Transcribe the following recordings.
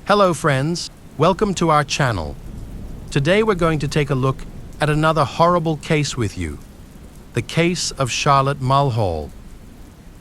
Hello friends, welcome to our channel. Today we're going to take a look at another horrible case with you. The case of Charlotte Mulhall.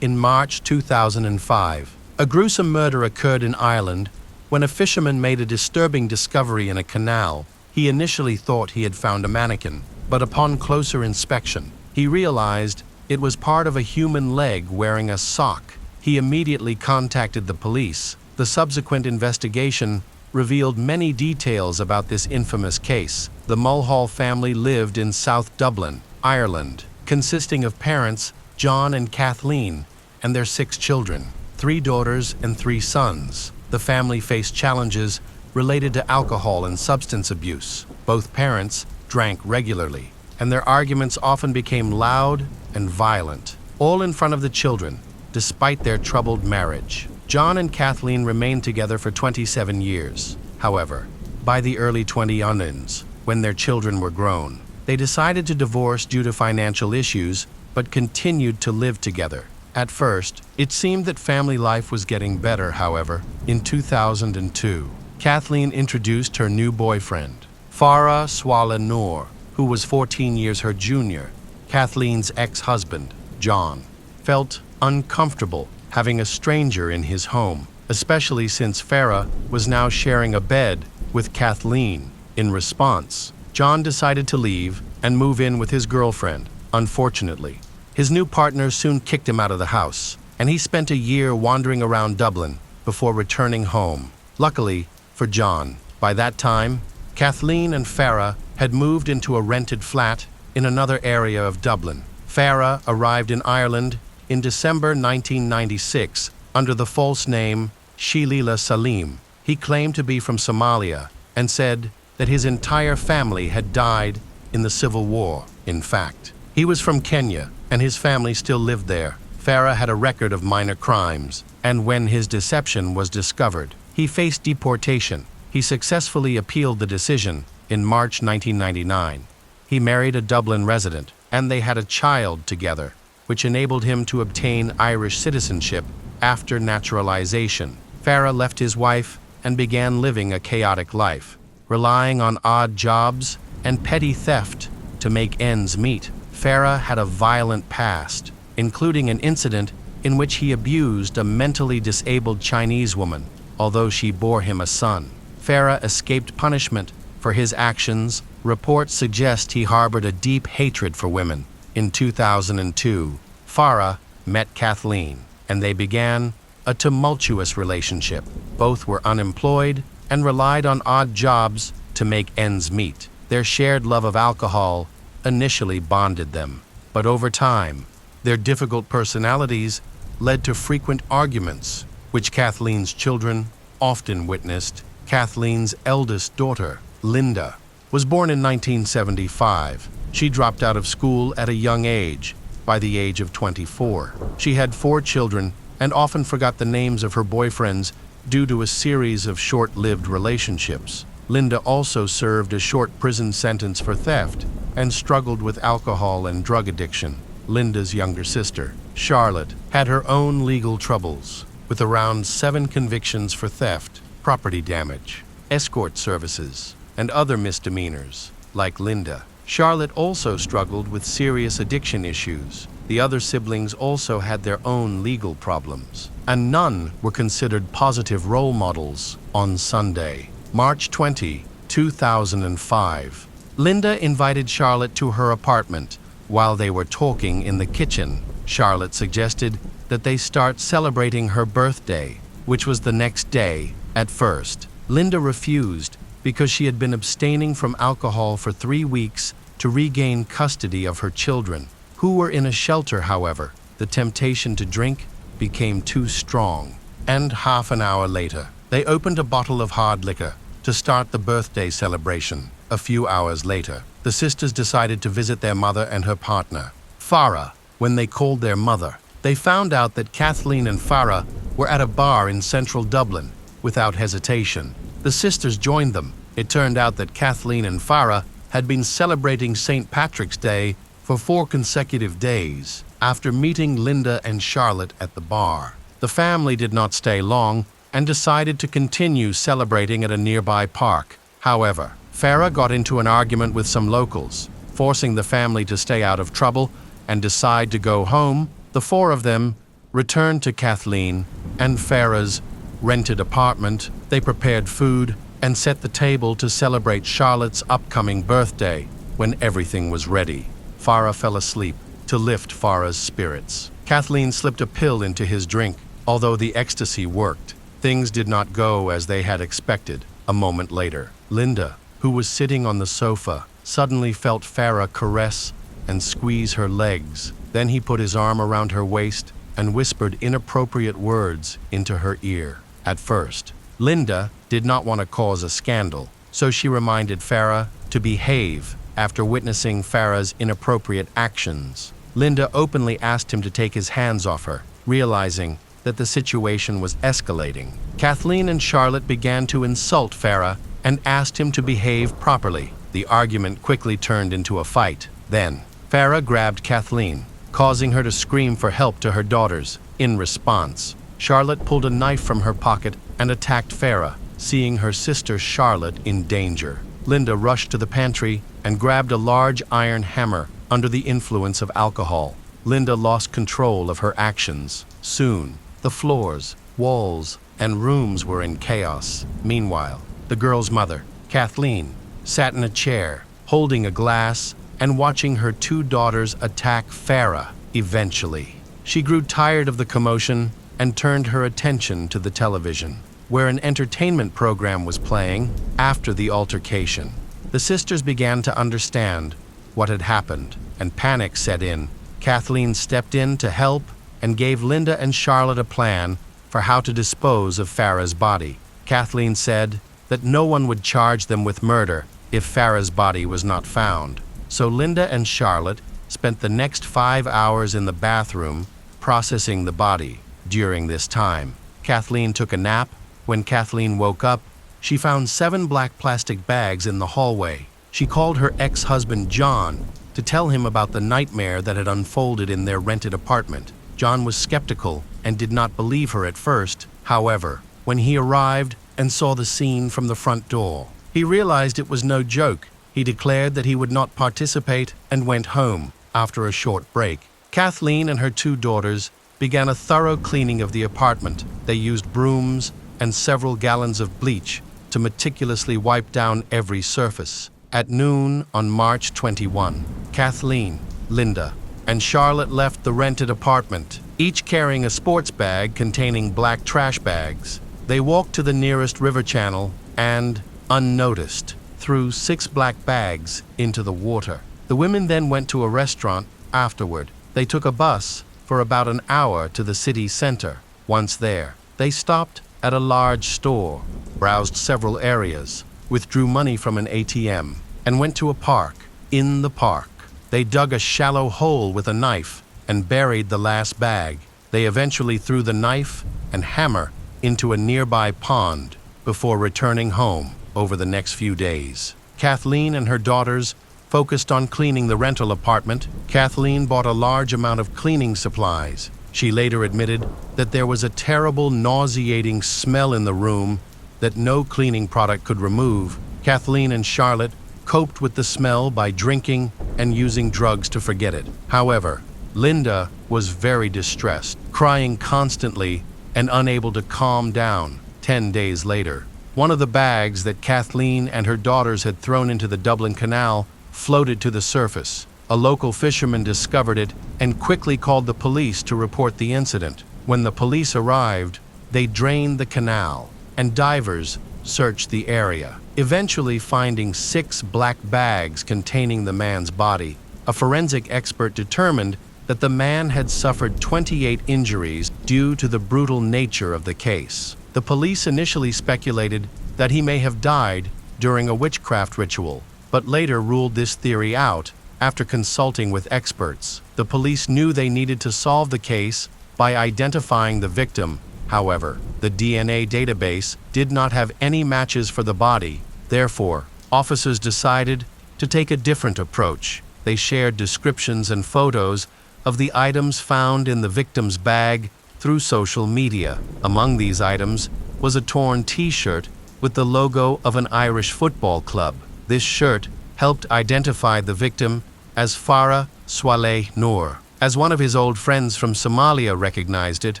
In March 2005, a gruesome murder occurred in Ireland when a fisherman made a disturbing discovery in a canal. He initially thought he had found a mannequin, but upon closer inspection, he realized it was part of a human leg wearing a sock. He immediately contacted the police. The subsequent investigation revealed many details about this infamous case. The Mulhall family lived in South Dublin, Ireland, consisting of parents John and Kathleen and their 6 children, 3 daughters and 3 sons. The family faced challenges related to alcohol and substance abuse. Both parents drank regularly, and their arguments often became loud and violent, all in front of the children, despite their troubled marriage. John and Kathleen remained together for 27 years. However, by the early 2000s, when their children were grown, they decided to divorce due to financial issues, but continued to live together. At first, it seemed that family life was getting better. However, in 2002, Kathleen introduced her new boyfriend, Farah Swala Noor, who was 14 years her junior. Kathleen's ex-husband, John, felt uncomfortable having a stranger in his home, especially since Farah was now sharing a bed with Kathleen. In response, John decided to leave and move in with his girlfriend. Unfortunately, his new partner soon kicked him out of the house, and he spent a year wandering around Dublin before returning home. Luckily for John, by that time, Kathleen and Farah had moved into a rented flat in another area of Dublin. Farah arrived in Ireland in December 1996 under the false name Sheila Salim. He claimed to be from Somalia and said that his entire family had died in the Civil War. In fact, he was from Kenya and his family still lived there. Farah had a record of minor crimes, and when his deception was discovered, he faced deportation. He successfully appealed the decision in March 1999. He married a Dublin resident, and they had a child together, which enabled him to obtain Irish citizenship after naturalization. Farah left his wife and began living a chaotic life, relying on odd jobs and petty theft to make ends meet. Farah had a violent past, including an incident in which he abused a mentally disabled Chinese woman, although she bore him a son. Farah escaped punishment for his actions. Reports suggest he harbored a deep hatred for women. In 2002, Farah met Kathleen, and they began a tumultuous relationship. Both were unemployed and relied on odd jobs to make ends meet. Their shared love of alcohol initially bonded them, but over time, their difficult personalities led to frequent arguments, which Kathleen's children often witnessed. Kathleen's eldest daughter, Linda, was born in 1975. She dropped out of school at a young age. By the age of 24, she had 4 children and often forgot the names of her boyfriends due to a series of short-lived relationships. Linda also served a short prison sentence for theft and struggled with alcohol and drug addiction. Linda's younger sister, Charlotte, had her own legal troubles, with around 7 convictions for theft, property damage, escort services, and other misdemeanors. Like Linda, Charlotte also struggled with serious addiction issues. The other siblings also had their own legal problems, and none were considered positive role models. On Sunday, March 20, 2005, Linda invited Charlotte to her apartment. While they were talking in the kitchen, Charlotte suggested that they start celebrating her birthday, which was the next day. At first, Linda refused because she had been abstaining from alcohol for 3 weeks to regain custody of her children, who were in a shelter. However, the temptation to drink became too strong, and half an hour later, they opened a bottle of hard liquor to start the birthday celebration. A few hours later, the sisters decided to visit their mother and her partner, Farah. When they called their mother, they found out that Kathleen and Farah were at a bar in central Dublin. Without hesitation, the sisters joined them. It turned out that Kathleen and Farah had been celebrating St. Patrick's Day for 4 consecutive days. After meeting Linda and Charlotte at the bar, the family did not stay long and decided to continue celebrating at a nearby park. However, Farah got into an argument with some locals, forcing the family to stay out of trouble and decide to go home. The four of them returned to Kathleen and Farah's rented apartment. They prepared food and set the table to celebrate Charlotte's upcoming birthday. When everything was ready, Farah fell asleep to lift Farah's spirits. Kathleen slipped a pill into his drink. Although the ecstasy worked, things did not go as they had expected. A moment later, Linda, who was sitting on the sofa, suddenly felt Farah caress and squeeze her legs. Then he put his arm around her waist and whispered inappropriate words into her ear. At first, Linda did not want to cause a scandal, so she reminded Farah to behave after witnessing Farah's inappropriate actions. Linda openly asked him to take his hands off her, realizing that the situation was escalating. Kathleen and Charlotte began to insult Farah and asked him to behave properly. The argument quickly turned into a fight. Then, Farah grabbed Kathleen, causing her to scream for help to her daughters. In response, Charlotte pulled a knife from her pocket and attacked Farah, seeing her sister Charlotte in danger. Linda rushed to the pantry and grabbed a large iron hammer under the influence of alcohol. Linda lost control of her actions. Soon, the floors, walls, and rooms were in chaos. Meanwhile, the girl's mother, Kathleen, sat in a chair, holding a glass and watching her two daughters attack Farah. Eventually, she grew tired of the commotion and turned her attention to the television, where an entertainment program was playing. After the altercation, the sisters began to understand what had happened, and panic set in. Kathleen stepped in to help and gave Linda and Charlotte a plan for how to dispose of Farah's body. Kathleen said that no one would charge them with murder if Farah's body was not found. So Linda and Charlotte spent the next 5 hours in the bathroom processing the body. During this time, Kathleen took a nap. When Kathleen woke up, she found 7 black plastic bags in the hallway. She called her ex-husband John to tell him about the nightmare that had unfolded in their rented apartment. John was skeptical and did not believe her at first. However, when he arrived and saw the scene from the front door, he realized it was no joke. He declared that he would not participate and went home. After a short break, Kathleen and her 2 daughters began a thorough cleaning of the apartment. They used brooms and several gallons of bleach to meticulously wipe down every surface. At noon on March 21, Kathleen, Linda, and Charlotte left the rented apartment, each carrying a sports bag containing black trash bags. They walked to the nearest river channel and, unnoticed, threw 6 black bags into the water. The women then went to a restaurant. Afterward, they took a bus for about an hour to the city center. Once there, they stopped at a large store, browsed several areas, withdrew money from an ATM, and went to a park. In the park, they dug a shallow hole with a knife and buried the last bag. They eventually threw the knife and hammer into a nearby pond before returning home. Over the next few days, Kathleen and her daughters focused on cleaning the rental apartment. Kathleen bought a large amount of cleaning supplies. She later admitted that there was a terrible, nauseating smell in the room that no cleaning product could remove. Kathleen and Charlotte coped with the smell by drinking and using drugs to forget it. However, Linda was very distressed, crying constantly and unable to calm down. 10 days later, one of the bags that Kathleen and her daughters had thrown into the Dublin Canal floated to the surface. A local fisherman discovered it and quickly called the police to report the incident. When the police arrived, they drained the canal, and divers searched the area, eventually finding 6 black bags containing the man's body. A forensic expert determined that the man had suffered 28 injuries due to the brutal nature of the case. The police initially speculated that he may have died during a witchcraft ritual, but later ruled this theory out after consulting with experts. The police knew they needed to solve the case by identifying the victim. However, the DNA database did not have any matches for the body. Therefore, officers decided to take a different approach. They shared descriptions and photos of the items found in the victim's bag through social media. Among these items was a torn T-shirt with the logo of an Irish football club. This shirt helped identify the victim as Farah Swaleh Noor. As one of his old friends from Somalia recognized it,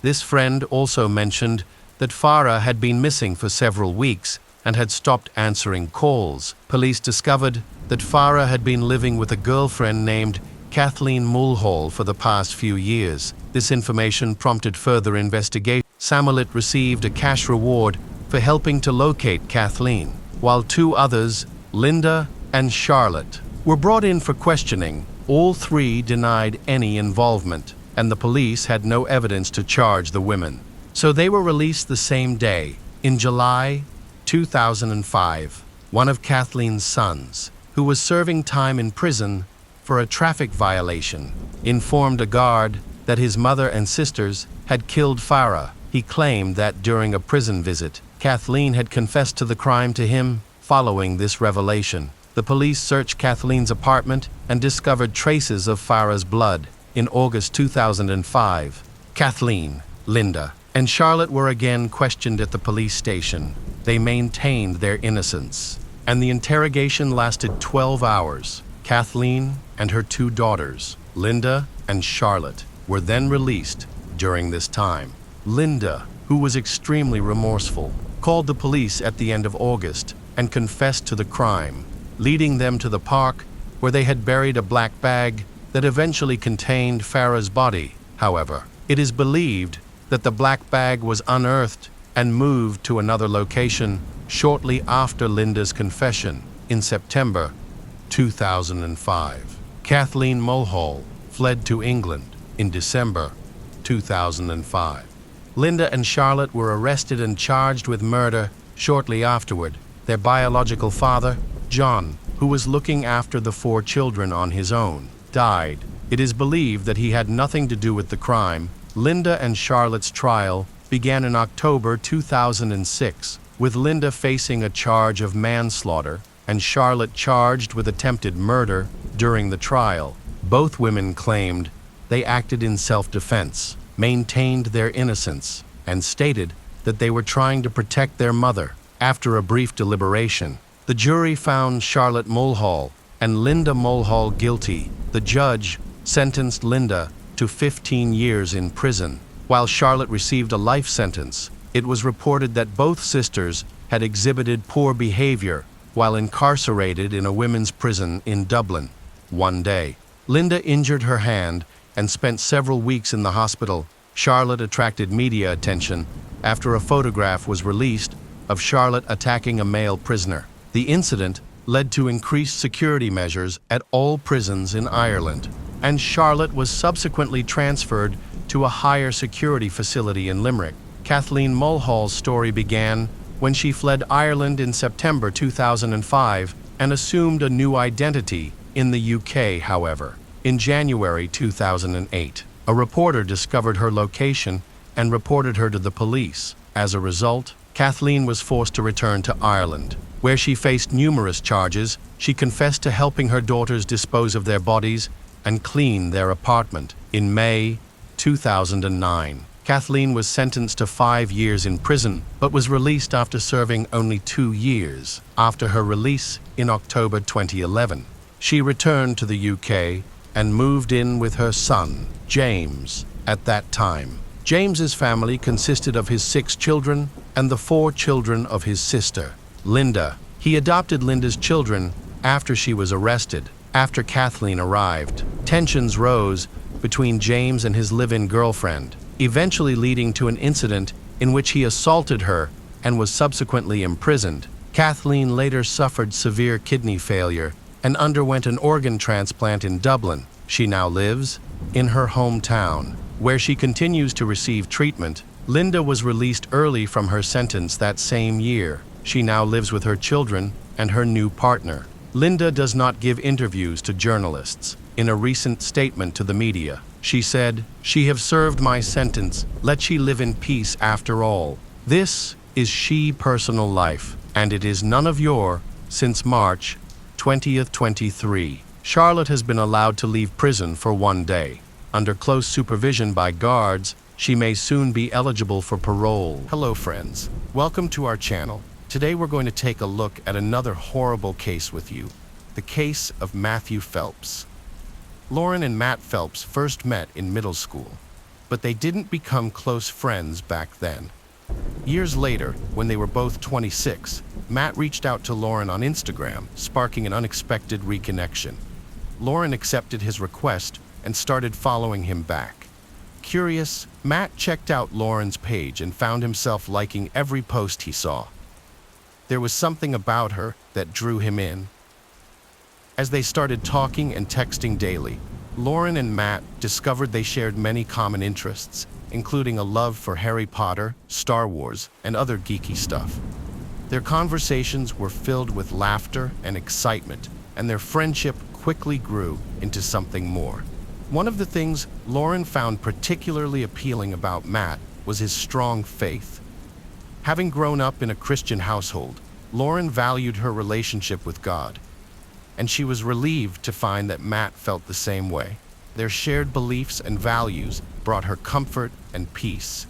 this friend also mentioned that Farah had been missing for several weeks and had stopped answering calls. Police discovered that Farah had been living with a girlfriend named Kathleen Mulhall for the past few years. This information prompted further investigation. Samalit received a cash reward for helping to locate Kathleen, while two others, Linda and Charlotte, were brought in for questioning. All three denied any involvement, and the police had no evidence to charge the women. So they were released the same day. In July 2005, one of Kathleen's sons, who was serving time in prison for a traffic violation, informed a guard that his mother and sisters had killed Farah. He claimed that during a prison visit, Kathleen had confessed to the crime to him. Following this revelation, the police searched Kathleen's apartment and discovered traces of Farah's blood. In August 2005, Kathleen, Linda, and Charlotte were again questioned at the police station. They maintained their innocence, and the interrogation lasted 12 hours. Kathleen and her two daughters, Linda and Charlotte, were then released. During this time, Linda, who was extremely remorseful, called the police at the end of August and confessed to the crime, leading them to the park where they had buried a black bag that eventually contained Farah's body. However, it is believed that the black bag was unearthed and moved to another location shortly after Linda's confession in September 2005. Kathleen Mulhall fled to England in December 2005. Linda and Charlotte were arrested and charged with murder shortly afterward. Their biological father, John, who was looking after the four children on his own, died. It is believed that he had nothing to do with the crime. Linda and Charlotte's trial began in October 2006, with Linda facing a charge of manslaughter and Charlotte charged with attempted murder. During the trial, both women claimed they acted in self-defense, maintained their innocence, and stated that they were trying to protect their mother. After a brief deliberation, the jury found Charlotte Mulhall and Linda Mulhall guilty. The judge sentenced Linda to 15 years in prison, while Charlotte received a life sentence. It was reported that both sisters had exhibited poor behavior while incarcerated in a women's prison in Dublin. One day, Linda injured her hand and spent several weeks in the hospital. Charlotte attracted media attention after a photograph was released of Charlotte attacking a male prisoner. The incident led to increased security measures at all prisons in Ireland, and Charlotte was subsequently transferred to a higher security facility in Limerick. Kathleen Mulhall's story began when she fled Ireland in September 2005 and assumed a new identity in the UK. However, in January 2008, a reporter discovered her location and reported her to the police. As a result, Kathleen was forced to return to Ireland, where she faced numerous charges. She confessed to helping her daughters dispose of their bodies and clean their apartment. In May 2009, Kathleen was sentenced to 5 years in prison, but was released after serving only 2 years. After her release in October 2011, she returned to the UK and moved in with her son, James. At that time, James's family consisted of his 6 children and the 4 children of his sister, Linda. He adopted Linda's children after she was arrested. After Kathleen arrived, tensions rose between James and his live-in girlfriend, eventually leading to an incident in which he assaulted her and was subsequently imprisoned. Kathleen later suffered severe kidney failure and underwent an organ transplant in Dublin. She now lives in her hometown, where she continues to receive treatment. Linda was released early from her sentence that same year. She now lives with her children and her new partner. Linda does not give interviews to journalists. In a recent statement to the media, she said, "She have served my sentence. Let she live in peace after all. This is she personal life, and it is none of your." Since March 20th, 23, Charlotte has been allowed to leave prison for 1 day. Under close supervision by guards, She may soon be eligible for parole. Hello friends, welcome to our channel. Today we're going to take a look at another horrible case with you, the case of Matthew Phelps. Lauren and Matt Phelps first met in middle school, but they didn't become close friends back then. Years later, when they were both 26, Matt reached out to Lauren on Instagram, sparking an unexpected reconnection. Lauren accepted his request and started following him back. Curious, Matt checked out Lauren's page and found himself liking every post he saw. There was something about her that drew him in. As they started talking and texting daily, Lauren and Matt discovered they shared many common interests, including a love for Harry Potter, Star Wars, and other geeky stuff. Their conversations were filled with laughter and excitement, and their friendship quickly grew into something more. One of the things Lauren found particularly appealing about Matt was his strong faith. Having grown up in a Christian household, Lauren valued her relationship with God, and she was relieved to find that Matt felt the same way. Their shared beliefs and values brought her comfort and peace.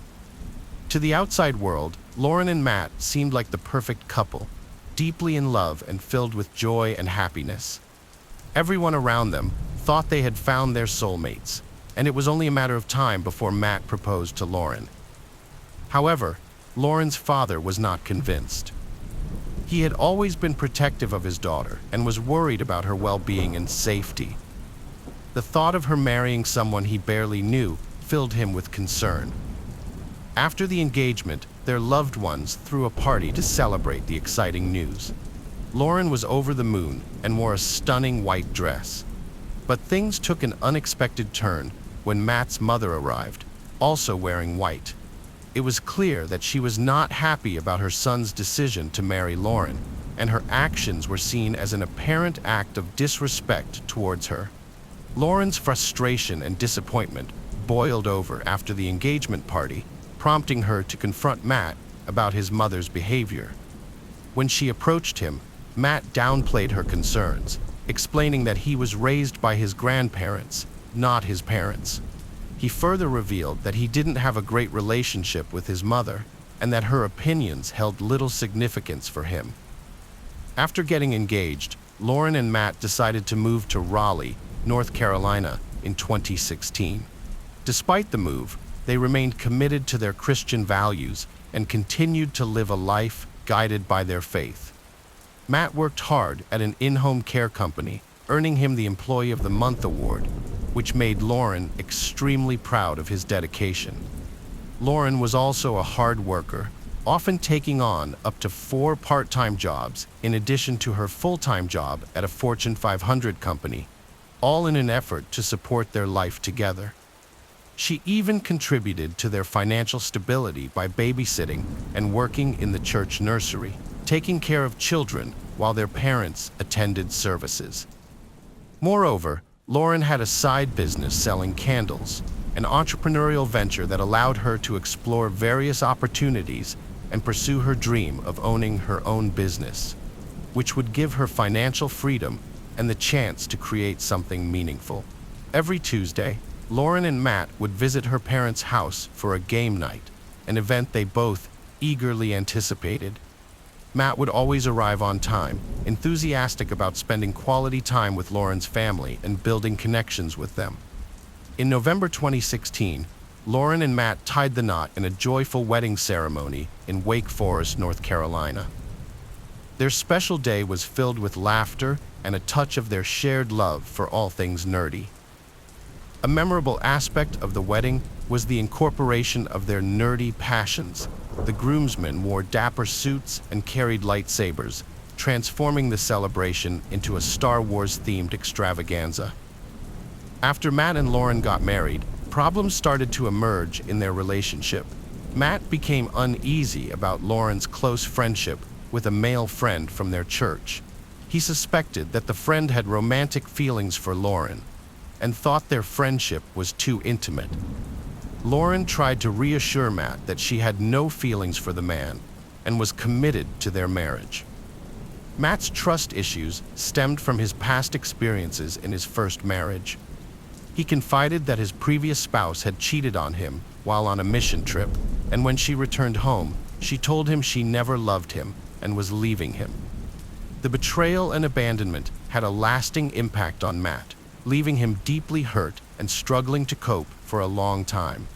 To the outside world, Lauren and Matt seemed like the perfect couple, deeply in love and filled with joy and happiness. Everyone around them thought they had found their soulmates, and it was only a matter of time before Matt proposed to Lauren. However, Lauren's father was not convinced. He had always been protective of his daughter and was worried about her well-being and safety. The thought of her marrying someone he barely knew filled him with concern. After the engagement, their loved ones threw a party to celebrate the exciting news. Lauren was over the moon and wore a stunning white dress. But things took an unexpected turn when Matt's mother arrived, also wearing white. It was clear that she was not happy about her son's decision to marry Lauren, and her actions were seen as an apparent act of disrespect towards her. Lauren's frustration and disappointment boiled over after the engagement party, prompting her to confront Matt about his mother's behavior. When she approached him, Matt downplayed her concerns, explaining that he was raised by his grandparents, not his parents. He further revealed that he didn't have a great relationship with his mother, and that her opinions held little significance for him. After getting engaged, Lauren and Matt decided to move to Raleigh, North Carolina, in 2016. Despite the move, they remained committed to their Christian values and continued to live a life guided by their faith. Matt worked hard at an in-home care company, earning him the Employee of the Month award, which made Lauren extremely proud of his dedication. Lauren was also a hard worker, often taking on up to 4 part-time jobs in addition to her full-time job at a Fortune 500 company, all in an effort to support their life together. She even contributed to their financial stability by babysitting and working in the church nursery, taking care of children while their parents attended services. Moreover, Lauren had a side business selling candles, an entrepreneurial venture that allowed her to explore various opportunities and pursue her dream of owning her own business, which would give her financial freedom and the chance to create something meaningful. Every Tuesday, Lauren and Matt would visit her parents' house for a game night, an event they both eagerly anticipated. Matt would always arrive on time, enthusiastic about spending quality time with Lauren's family and building connections with them. In November 2016, Lauren and Matt tied the knot in a joyful wedding ceremony in Wake Forest, North Carolina. Their special day was filled with laughter and a touch of their shared love for all things nerdy. A memorable aspect of the wedding was the incorporation of their nerdy passions. The groomsmen wore dapper suits and carried lightsabers, transforming the celebration into a Star Wars-themed extravaganza. After Matt and Lauren got married, problems started to emerge in their relationship. Matt became uneasy about Lauren's close friendship with a male friend from their church. He suspected that the friend had romantic feelings for Lauren and thought their friendship was too intimate. Lauren tried to reassure Matt that she had no feelings for the man and was committed to their marriage. Matt's trust issues stemmed from his past experiences in his first marriage. He confided that his previous spouse had cheated on him while on a mission trip, and when she returned home, she told him she never loved him and was leaving him. The betrayal and abandonment had a lasting impact on Matt, leaving him deeply hurt and struggling to cope for a long time.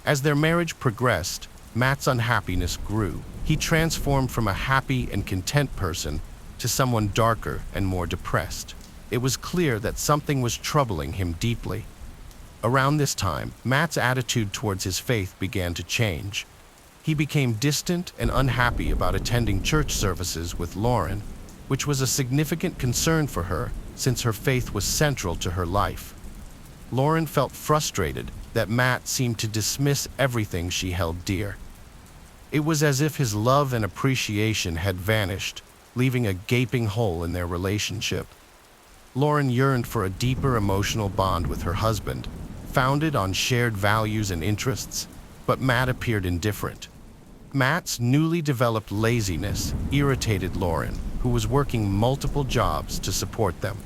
As their marriage progressed, Matt's unhappiness grew. He transformed from a happy and content person to someone darker and more depressed. It was clear that something was troubling him deeply. Around this time, Matt's attitude towards his faith began to change. He became distant and unhappy about attending church services with Lauren, which was a significant concern for her since her faith was central to her life. Lauren felt frustrated that Matt seemed to dismiss everything she held dear. It was as if his love and appreciation had vanished, leaving a gaping hole in their relationship. Lauren yearned for a deeper emotional bond with her husband, founded on shared values and interests, but Matt appeared indifferent. Matt's newly developed laziness irritated Lauren, who was working multiple jobs to support them.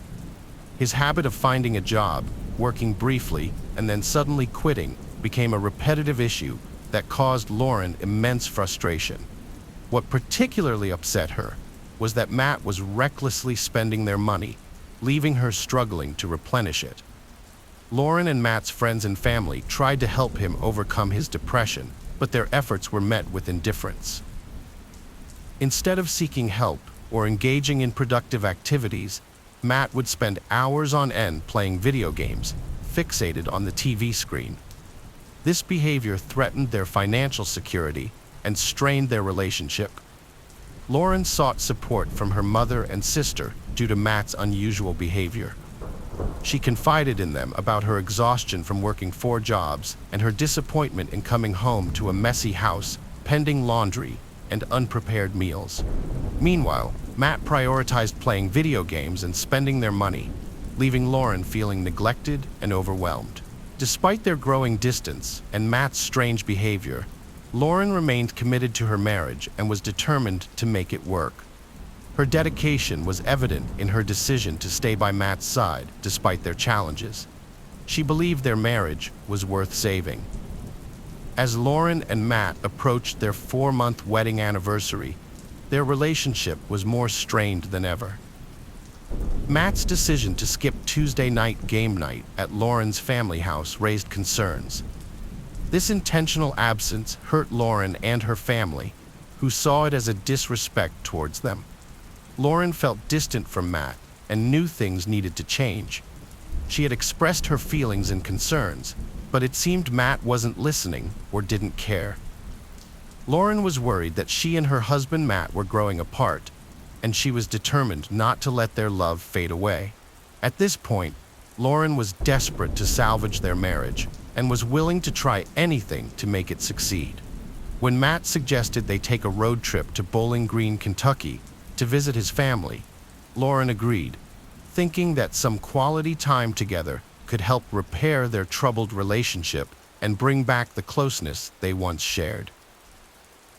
His habit of finding a job, working briefly, and then suddenly quitting became a repetitive issue that caused Lauren immense frustration. What particularly upset her was that Matt was recklessly spending their money, leaving her struggling to replenish it. Lauren and Matt's friends and family tried to help him overcome his depression, but their efforts were met with indifference. Instead of seeking help or engaging in productive activities, Matt would spend hours on end playing video games, fixated on the TV screen. This behavior threatened their financial security and strained their relationship. Lauren sought support from her mother and sister due to Matt's unusual behavior. She confided in them about her exhaustion from working 4 jobs and her disappointment in coming home to a messy house, pending laundry, and unprepared meals. Meanwhile, Matt prioritized playing video games and spending their money, leaving Lauren feeling neglected and overwhelmed. Despite their growing distance and Matt's strange behavior, Lauren remained committed to her marriage and was determined to make it work. Her dedication was evident in her decision to stay by Matt's side despite their challenges. She believed their marriage was worth saving. As Lauren and Matt approached their 4-month wedding anniversary, their relationship was more strained than ever. Matt's decision to skip Tuesday night game night at Lauren's family house raised concerns. This intentional absence hurt Lauren and her family, who saw it as a disrespect towards them. Lauren felt distant from Matt and knew things needed to change. She had expressed her feelings and concerns, but it seemed Matt wasn't listening or didn't care. Lauren was worried that she and her husband Matt were growing apart, and she was determined not to let their love fade away. At this point, Lauren was desperate to salvage their marriage and was willing to try anything to make it succeed. When Matt suggested they take a road trip to Bowling Green, Kentucky, to visit his family, Lauren agreed, thinking that some quality time together could help repair their troubled relationship and bring back the closeness they once shared.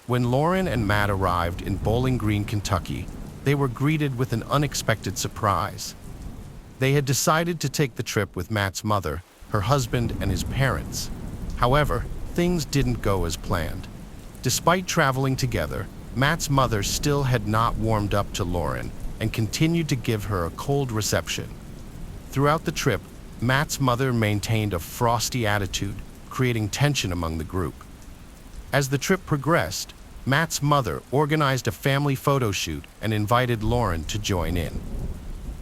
When Lauren and Matt arrived in Bowling Green, Kentucky, they were greeted with an unexpected surprise. They had decided to take the trip with Matt's mother, her husband, and his parents. However, things didn't go as planned. Despite traveling together, Matt's mother still had not warmed up to Lauren and continued to give her a cold reception. Throughout the trip, Matt's mother maintained a frosty attitude, creating tension among the group. As the trip progressed, Matt's mother organized a family photo shoot and invited Lauren to join in.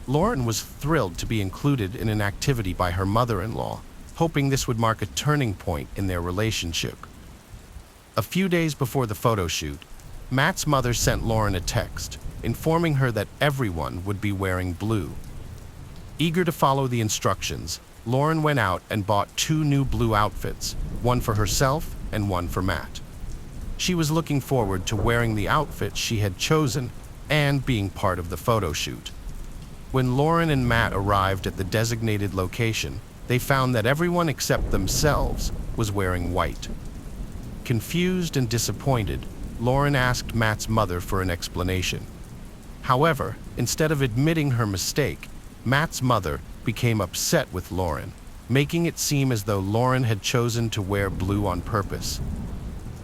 Lauren was thrilled to be included in an activity by her mother-in-law, hoping this would mark a turning point in their relationship. A few days before the photo shoot, Matt's mother sent Lauren a text, informing her that everyone would be wearing blue. Eager to follow the instructions, Lauren went out and bought 2 new blue outfits, one for herself and one for Matt. She was looking forward to wearing the outfit she had chosen and being part of the photo shoot. When Lauren and Matt arrived at the designated location, they found that everyone except themselves was wearing white. Confused and disappointed, Lauren asked Matt's mother for an explanation. However, instead of admitting her mistake, Matt's mother became upset with Lauren. making it seem as though Lauren had chosen to wear blue on purpose.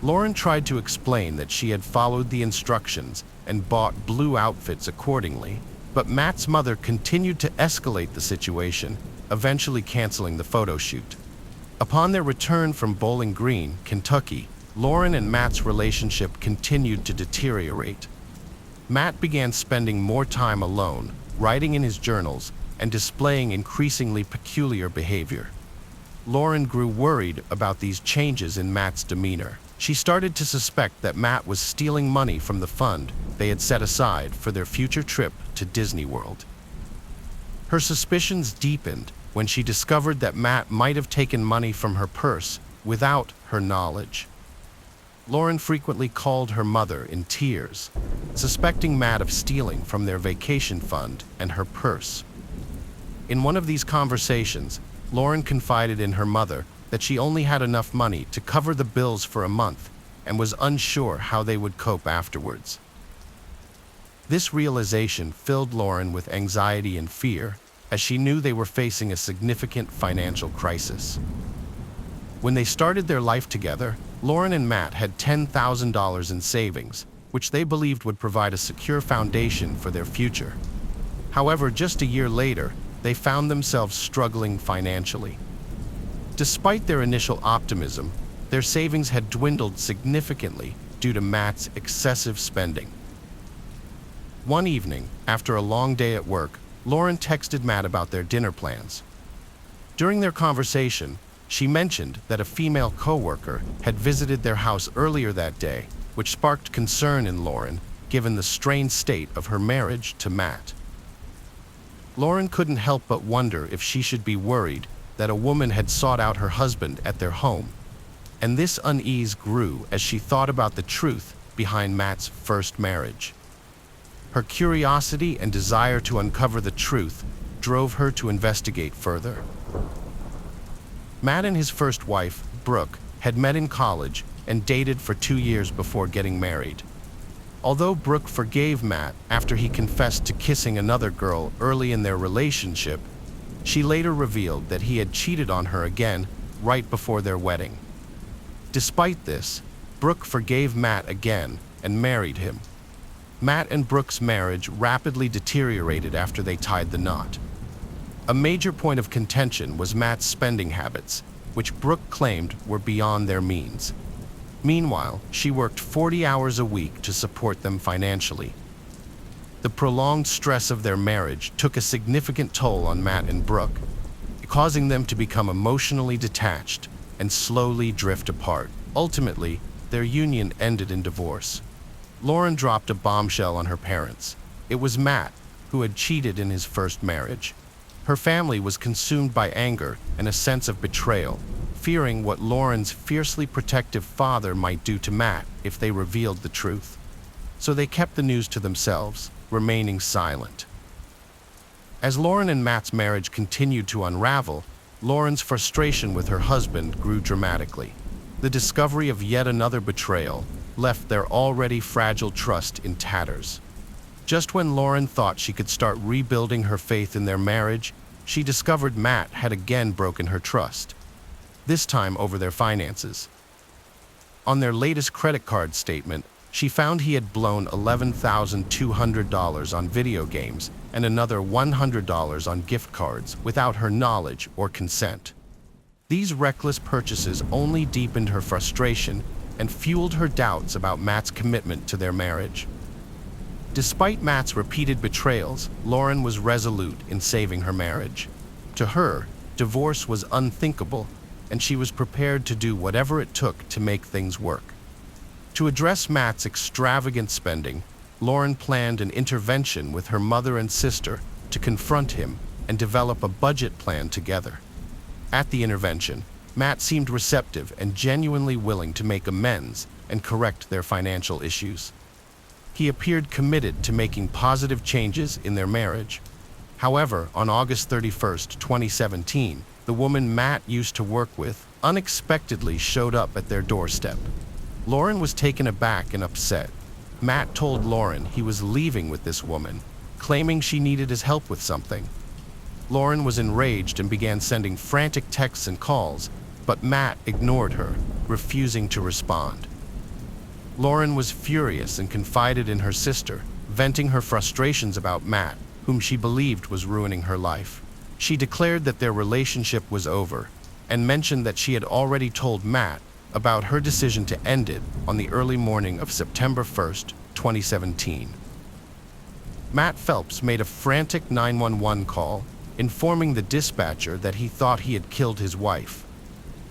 Lauren tried to explain that she had followed the instructions and bought blue outfits accordingly, but Matt's mother continued to escalate the situation, eventually canceling the photo shoot. Upon their return from Bowling Green, Kentucky, Lauren and Matt's relationship continued to deteriorate. Matt began spending more time alone, writing in his journals, and displaying increasingly peculiar behavior. Lauren grew worried about these changes in Matt's demeanor. She started to suspect that Matt was stealing money from the fund they had set aside for their future trip to Disney World. Her suspicions deepened when she discovered that Matt might have taken money from her purse without her knowledge. Lauren frequently called her mother in tears, suspecting Matt of stealing from their vacation fund and her purse. In one of these conversations, Lauren confided in her mother that she only had enough money to cover the bills for a month and was unsure how they would cope afterwards. This realization filled Lauren with anxiety and fear, as she knew they were facing a significant financial crisis. When they started their life together, Lauren and Matt had $10,000 in savings, which they believed would provide a secure foundation for their future. However, just a year later, they found themselves struggling financially. Despite their initial optimism, their savings had dwindled significantly due to Matt's excessive spending. One evening, after a long day at work, Lauren texted Matt about their dinner plans. During their conversation, she mentioned that a female coworker had visited their house earlier that day, which sparked concern in Lauren, given the strained state of her marriage to Matt. Lauren couldn't help but wonder if she should be worried that a woman had sought out her husband at their home, and this unease grew as she thought about the truth behind Matt's first marriage. Her curiosity and desire to uncover the truth drove her to investigate further. Matt and his first wife, Brooke, had met in college and dated for 2 years before getting married. Although Brooke forgave Matt after he confessed to kissing another girl early in their relationship, she later revealed that he had cheated on her again right before their wedding. Despite this, Brooke forgave Matt again and married him. Matt and Brooke's marriage rapidly deteriorated after they tied the knot. A major point of contention was Matt's spending habits, which Brooke claimed were beyond their means. Meanwhile, she worked 40 hours a week to support them financially. The prolonged stress of their marriage took a significant toll on Matt and Brooke, causing them to become emotionally detached and slowly drift apart. Ultimately, their union ended in divorce. Lauren dropped a bombshell on her parents. It was Matt, who had cheated in his first marriage. Her family was consumed by anger and a sense of betrayal, fearing what Lauren's fiercely protective father might do to Matt if they revealed the truth. So they kept the news to themselves, remaining silent. As Lauren and Matt's marriage continued to unravel, Lauren's frustration with her husband grew dramatically. The discovery of yet another betrayal left their already fragile trust in tatters. Just when Lauren thought she could start rebuilding her faith in their marriage, she discovered Matt had again broken her trust, this time over their finances. On their latest credit card statement, she found he had blown $11,200 on video games and another $100 on gift cards without her knowledge or consent. These reckless purchases only deepened her frustration and fueled her doubts about Matt's commitment to their marriage. Despite Matt's repeated betrayals, Lauren was resolute in saving her marriage. To her, divorce was unthinkable, and she was prepared to do whatever it took to make things work. To address Matt's extravagant spending, Lauren planned an intervention with her mother and sister to confront him and develop a budget plan together. At the intervention, Matt seemed receptive and genuinely willing to make amends and correct their financial issues. He appeared committed to making positive changes in their marriage. However, on August 31, 2017, the woman Matt used to work with unexpectedly showed up at their doorstep. Lauren was taken aback and upset. Matt told Lauren he was leaving with this woman, claiming she needed his help with something. Lauren was enraged and began sending frantic texts and calls, but Matt ignored her, refusing to respond. Lauren was furious and confided in her sister, venting her frustrations about Matt, whom she believed was ruining her life. She declared that their relationship was over, and mentioned that she had already told Matt about her decision to end it on the early morning of September 1st, 2017. Matt Phelps made a frantic 911 call, informing the dispatcher that he thought he had killed his wife.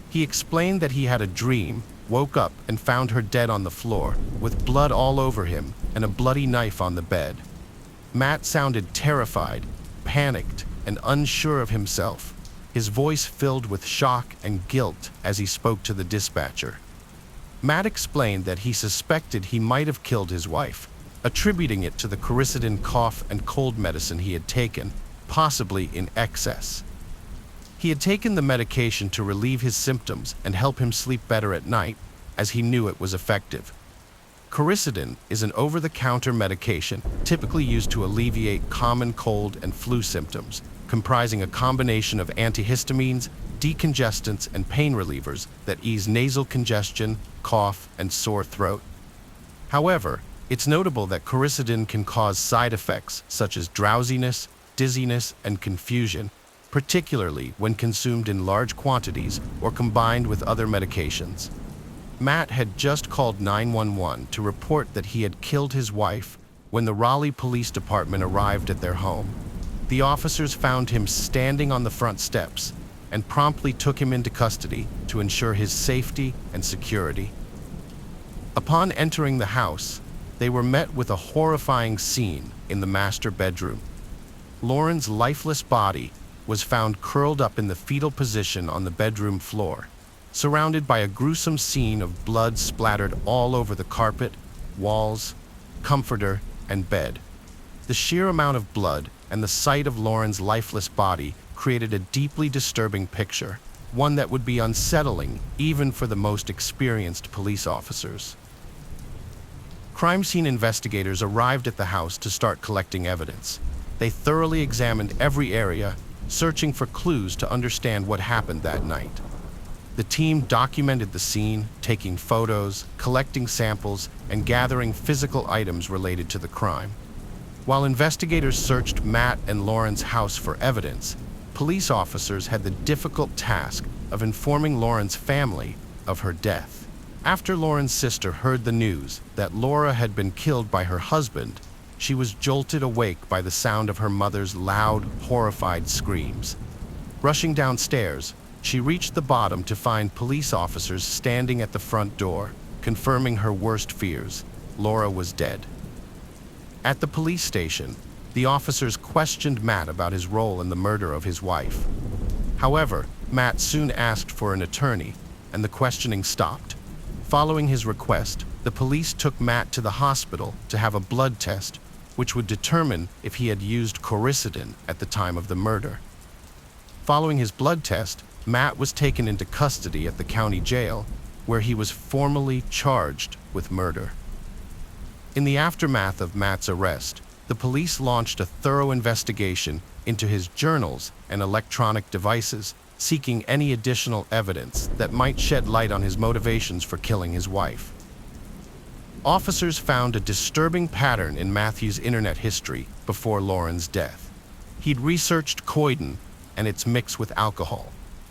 He explained that he had a dream, woke up and found her dead on the floor, with blood all over him and a bloody knife on the bed. Matt sounded terrified, panicked, and unsure of himself, his voice filled with shock and guilt as he spoke to the dispatcher. Matt explained that he suspected he might have killed his wife, attributing it to the quercetin cough and cold medicine he had taken, possibly in excess. He had taken the medication to relieve his symptoms and help him sleep better at night, as he knew it was effective. Quercetin is an over-the-counter medication typically used to alleviate common cold and flu symptoms, comprising a combination of antihistamines, decongestants, and pain relievers that ease nasal congestion, cough, and sore throat. However, it's notable that quercetin can cause side effects such as drowsiness, dizziness, and confusion, particularly when consumed in large quantities or combined with other medications. Matt had just called 911 to report that he had killed his wife when the Raleigh Police Department arrived at their home. The officers found him standing on the front steps and promptly took him into custody to ensure his safety and security. Upon entering the house, they were met with a horrifying scene in the master bedroom. Lauren's lifeless body was found curled up in the fetal position on the bedroom floor, surrounded by a gruesome scene of blood splattered all over the carpet, walls, comforter, and bed. The sheer amount of blood and the sight of Lauren's lifeless body created a deeply disturbing picture, one that would be unsettling even for the most experienced police officers. Crime scene investigators arrived at the house to start collecting evidence. They thoroughly examined every area, searching for clues to understand what happened that night. The team documented the scene, taking photos, collecting samples, and gathering physical items related to the crime. While investigators searched Matt and Lauren's house for evidence, police officers had the difficult task of informing Lauren's family of her death. After Lauren's sister heard the news that Laura had been killed by her husband, she was jolted awake by the sound of her mother's loud, horrified screams. Rushing downstairs, she reached the bottom to find police officers standing at the front door, confirming her worst fears: Laura was dead. At the police station, the officers questioned Matt about his role in the murder of his wife. However, Matt soon asked for an attorney, and the questioning stopped. Following his request, the police took Matt to the hospital to have a blood test, which would determine if he had used quercetin at the time of the murder. Following his blood test, Matt was taken into custody at the county jail, where he was formally charged with murder. In the aftermath of Matt's arrest, the police launched a thorough investigation into his journals and electronic devices, seeking any additional evidence that might shed light on his motivations for killing his wife. Officers found a disturbing pattern in Matthew's internet history before Lauren's death. He'd researched codeine and its mix with alcohol.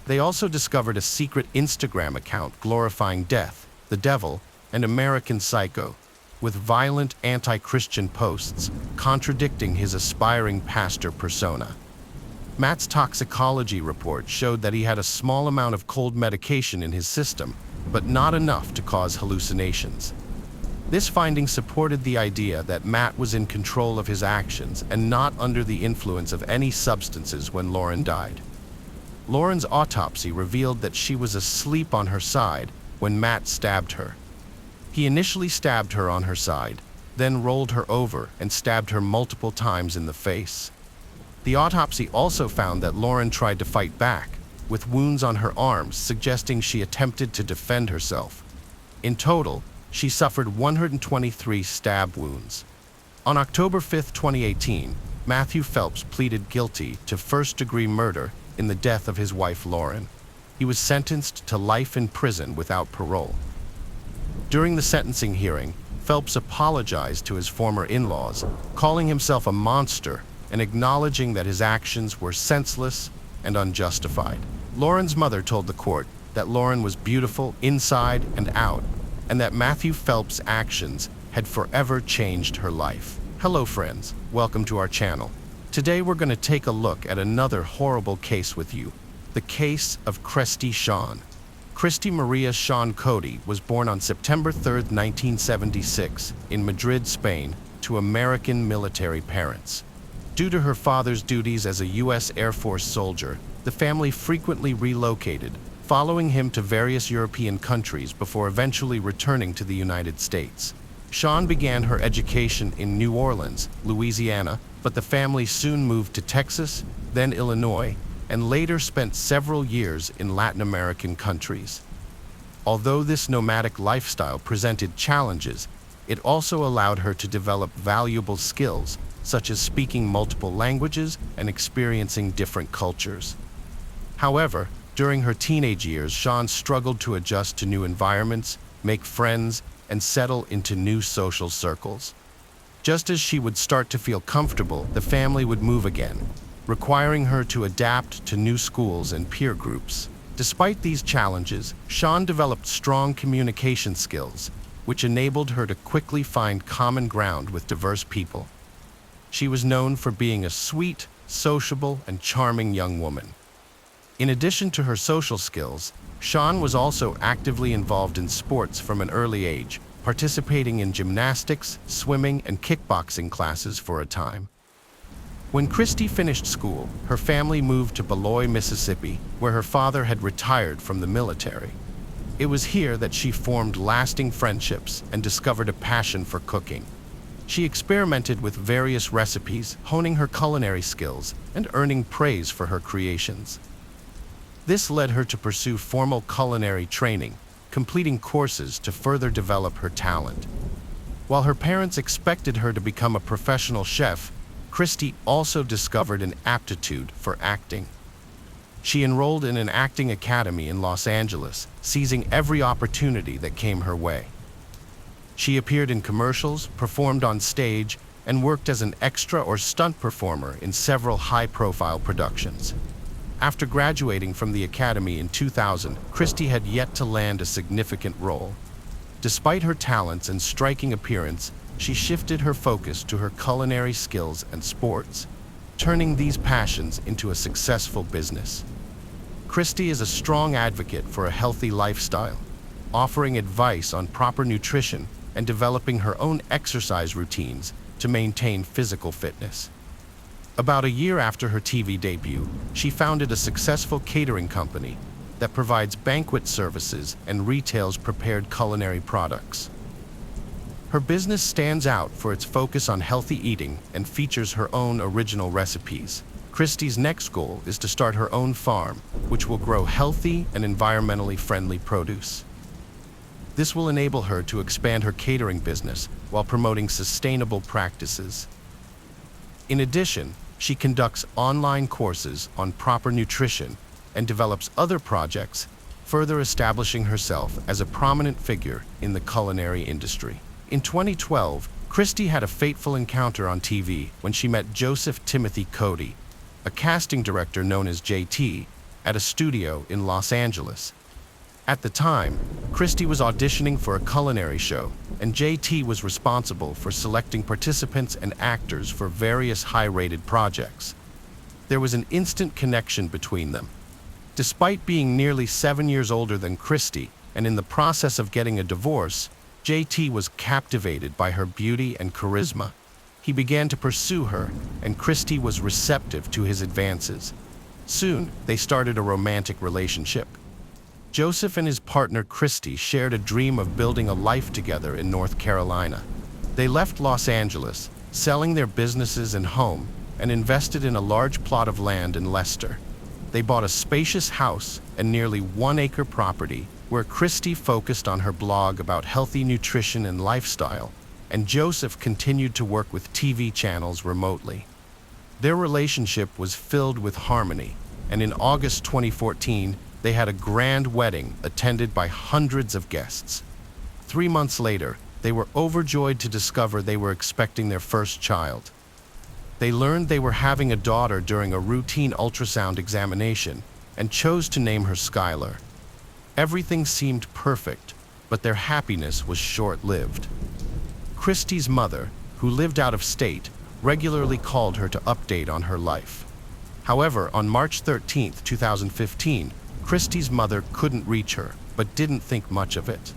They also discovered a secret Instagram account glorifying death, the devil, and American Psycho, with violent anti-Christian posts contradicting his aspiring pastor persona. Matt's toxicology report showed that he had a small amount of cold medication in his system, but not enough to cause hallucinations. This finding supported the idea that Matt was in control of his actions and not under the influence of any substances when Lauren died. Lauren's autopsy revealed that she was asleep on her side when Matt stabbed her. He initially stabbed her on her side, then rolled her over and stabbed her multiple times in the face. The autopsy also found that Lauren tried to fight back, with wounds on her arms suggesting she attempted to defend herself. In total, she suffered 123 stab wounds. On October 5, 2018, Matthew Phelps pleaded guilty to first-degree murder in the death of his wife Lauren. He was sentenced to life in prison without parole. During the sentencing hearing, Phelps apologized to his former in-laws, calling himself a monster and acknowledging that his actions were senseless and unjustified. Lauren's mother told the court that Lauren was beautiful inside and out, and that Matthew Phelps' actions had forever changed her life. Hello friends, welcome to our channel. Today we're going to take a look at another horrible case with you, the case of Christy Shawn. Christy Maria Shawn Cody was born on September 3, 1976, in Madrid, Spain, to American military parents. Due to her father's duties as a U.S. Air Force soldier, the family frequently relocated, following him to various European countries before eventually returning to the United States. Shawn began her education in New Orleans, Louisiana, but the family soon moved to Texas, then Illinois, and later spent several years in Latin American countries. Although this nomadic lifestyle presented challenges, it also allowed her to develop valuable skills, such as speaking multiple languages and experiencing different cultures. However, during her teenage years, Shawn struggled to adjust to new environments, make friends, and settle into new social circles. Just as she would start to feel comfortable, the family would move again, requiring her to adapt to new schools and peer groups. Despite these challenges, Shawn developed strong communication skills, which enabled her to quickly find common ground with diverse people. She was known for being a sweet, sociable, and charming young woman. In addition to her social skills, Shawn was also actively involved in sports from an early age, participating in gymnastics, swimming, and kickboxing classes for a time. When Christy finished school, her family moved to Beloit, Mississippi, where her father had retired from the military. It was here that she formed lasting friendships and discovered a passion for cooking. She experimented with various recipes, honing her culinary skills and earning praise for her creations. This led her to pursue formal culinary training, completing courses to further develop her talent. While her parents expected her to become a professional chef, Christy also discovered an aptitude for acting. She enrolled in an acting academy in Los Angeles, seizing every opportunity that came her way. She appeared in commercials, performed on stage, and worked as an extra or stunt performer in several high-profile productions. After graduating from the academy in 2000, Christy had yet to land a significant role. Despite her talents and striking appearance, she shifted her focus to her culinary skills and sports, turning these passions into a successful business. Christy is a strong advocate for a healthy lifestyle, offering advice on proper nutrition and developing her own exercise routines to maintain physical fitness. About a year after her TV debut, she founded a successful catering company that provides banquet services and retails prepared culinary products. Her business stands out for its focus on healthy eating and features her own original recipes. Christy's next goal is to start her own farm, which will grow healthy and environmentally friendly produce. This will enable her to expand her catering business while promoting sustainable practices. In addition, she conducts online courses on proper nutrition and develops other projects, further establishing herself as a prominent figure in the culinary industry. In 2012, Christy had a fateful encounter on TV when she met Joseph Timothy Cody, a casting director known as JT, at a studio in Los Angeles. At the time, Christy was auditioning for a culinary show, and JT was responsible for selecting participants and actors for various high-rated projects. There was an instant connection between them. Despite being nearly 7 years older than Christy, and in the process of getting a divorce, JT was captivated by her beauty and charisma. He began to pursue her, and Christy was receptive to his advances. Soon, they started a romantic relationship. Joseph and his partner Christy shared a dream of building a life together in North Carolina. They left Los Angeles, selling their businesses and home, and invested in a large plot of land in Leicester. They bought a spacious house and nearly 1-acre property where Christy focused on her blog about healthy nutrition and lifestyle, and Joseph continued to work with TV channels remotely. Their relationship was filled with harmony, and in August 2014, they had a grand wedding attended by hundreds of guests. 3 months later, they were overjoyed to discover they were expecting their first child. They learned they were having a daughter during a routine ultrasound examination and chose to name her Skylar. Everything seemed perfect, but their happiness was short-lived. Christy's mother, who lived out of state, regularly called her to update on her life. However, on March 13, 2015, Christy's mother couldn't reach her, but didn't think much of it.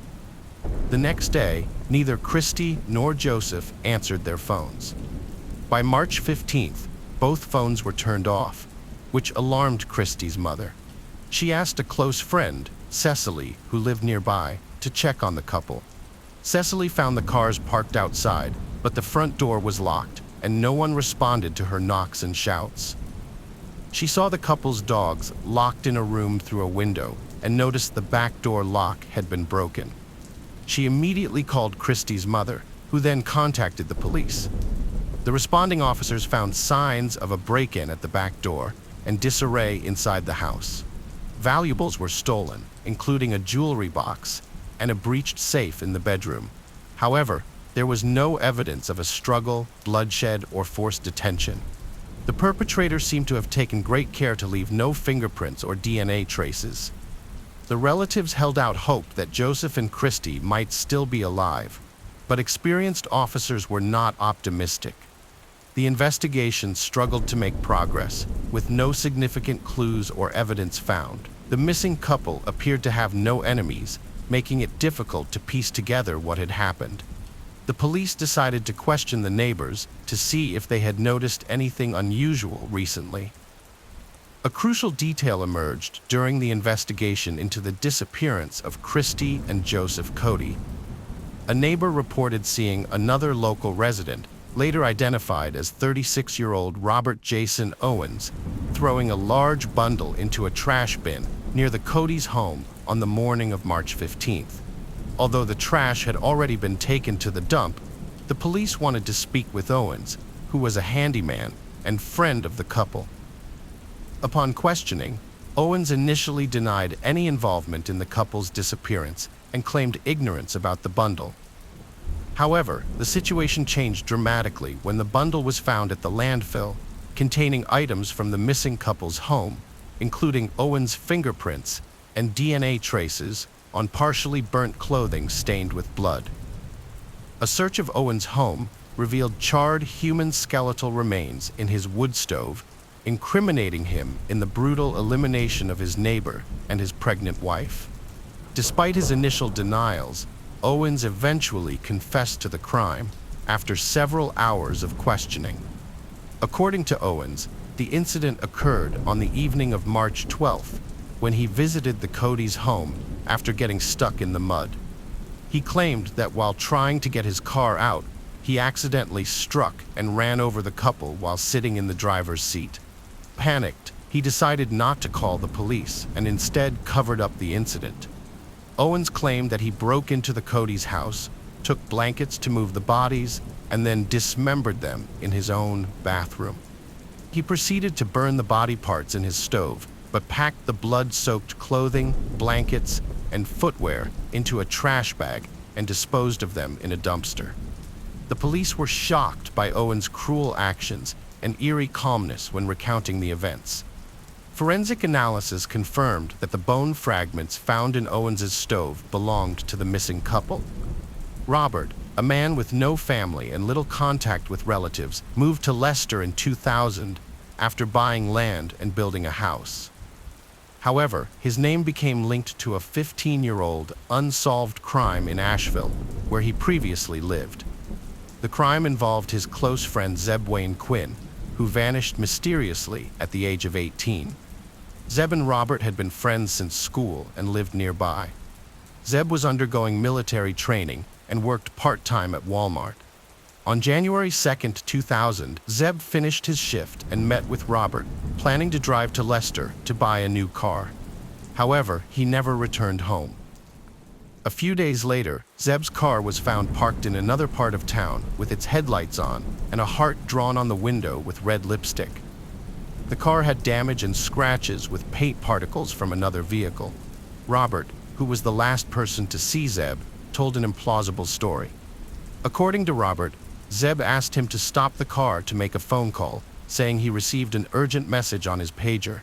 The next day, neither Christy nor Joseph answered their phones. By March 15th, both phones were turned off, which alarmed Christy's mother. She asked a close friend, Cecily, who lived nearby, to check on the couple. Cecily found the cars parked outside, but the front door was locked, and no one responded to her knocks and shouts. She saw the couple's dogs locked in a room through a window and noticed the back door lock had been broken. She immediately called Christy's mother, who then contacted the police. The responding officers found signs of a break-in at the back door and disarray inside the house. Valuables were stolen, including a jewelry box and a breached safe in the bedroom. However, there was no evidence of a struggle, bloodshed, or forced detention. The perpetrator seemed to have taken great care to leave no fingerprints or DNA traces. The relatives held out hope that Joseph and Christy might still be alive, but experienced officers were not optimistic. The investigation struggled to make progress, with no significant clues or evidence found. The missing couple appeared to have no enemies, making it difficult to piece together what had happened. The police decided to question the neighbors to see if they had noticed anything unusual recently. A crucial detail emerged during the investigation into the disappearance of Christy and Joseph Cody. A neighbor reported seeing another local resident, later identified as 36-year-old Robert Jason Owens, throwing a large bundle into a trash bin near the Cody's home on the morning of March 15th. Although the trash had already been taken to the dump, the police wanted to speak with Owens, who was a handyman and friend of the couple. Upon questioning, Owens initially denied any involvement in the couple's disappearance and claimed ignorance about the bundle. However, the situation changed dramatically when the bundle was found at the landfill, containing items from the missing couple's home, including Owens' fingerprints and DNA traces on partially burnt clothing stained with blood. A search of Owens' home revealed charred human skeletal remains in his wood stove, incriminating him in the brutal elimination of his neighbor and his pregnant wife. Despite his initial denials, Owens eventually confessed to the crime after several hours of questioning. According to Owens, the incident occurred on the evening of March 12th, when he visited the Cody's home after getting stuck in the mud. He claimed that while trying to get his car out, he accidentally struck and ran over the couple while sitting in the driver's seat. Panicked, he decided not to call the police and instead covered up the incident. Owens claimed that he broke into the Cody's house, took blankets to move the bodies, and then dismembered them in his own bathroom. He proceeded to burn the body parts in his stove, but packed the blood-soaked clothing, blankets, and footwear into a trash bag and disposed of them in a dumpster. The police were shocked by Owens' cruel actions and eerie calmness when recounting the events. Forensic analysis confirmed that the bone fragments found in Owens' stove belonged to the missing couple. Robert, a man with no family and little contact with relatives, moved to Leicester in 2000 after buying land and building a house. However, his name became linked to a 15-year-old unsolved crime in Asheville, where he previously lived. The crime involved his close friend Zeb Wayne Quinn, who vanished mysteriously at the age of 18. Zeb and Robert had been friends since school and lived nearby. Zeb was undergoing military training and worked part-time at Walmart. On January 2, 2000, Zeb finished his shift and met with Robert, planning to drive to Leicester to buy a new car. However, he never returned home. A few days later, Zeb's car was found parked in another part of town with its headlights on and a heart drawn on the window with red lipstick. The car had damage and scratches with paint particles from another vehicle. Robert, who was the last person to see Zeb, told an implausible story. According to Robert, Zeb asked him to stop the car to make a phone call, saying he received an urgent message on his pager.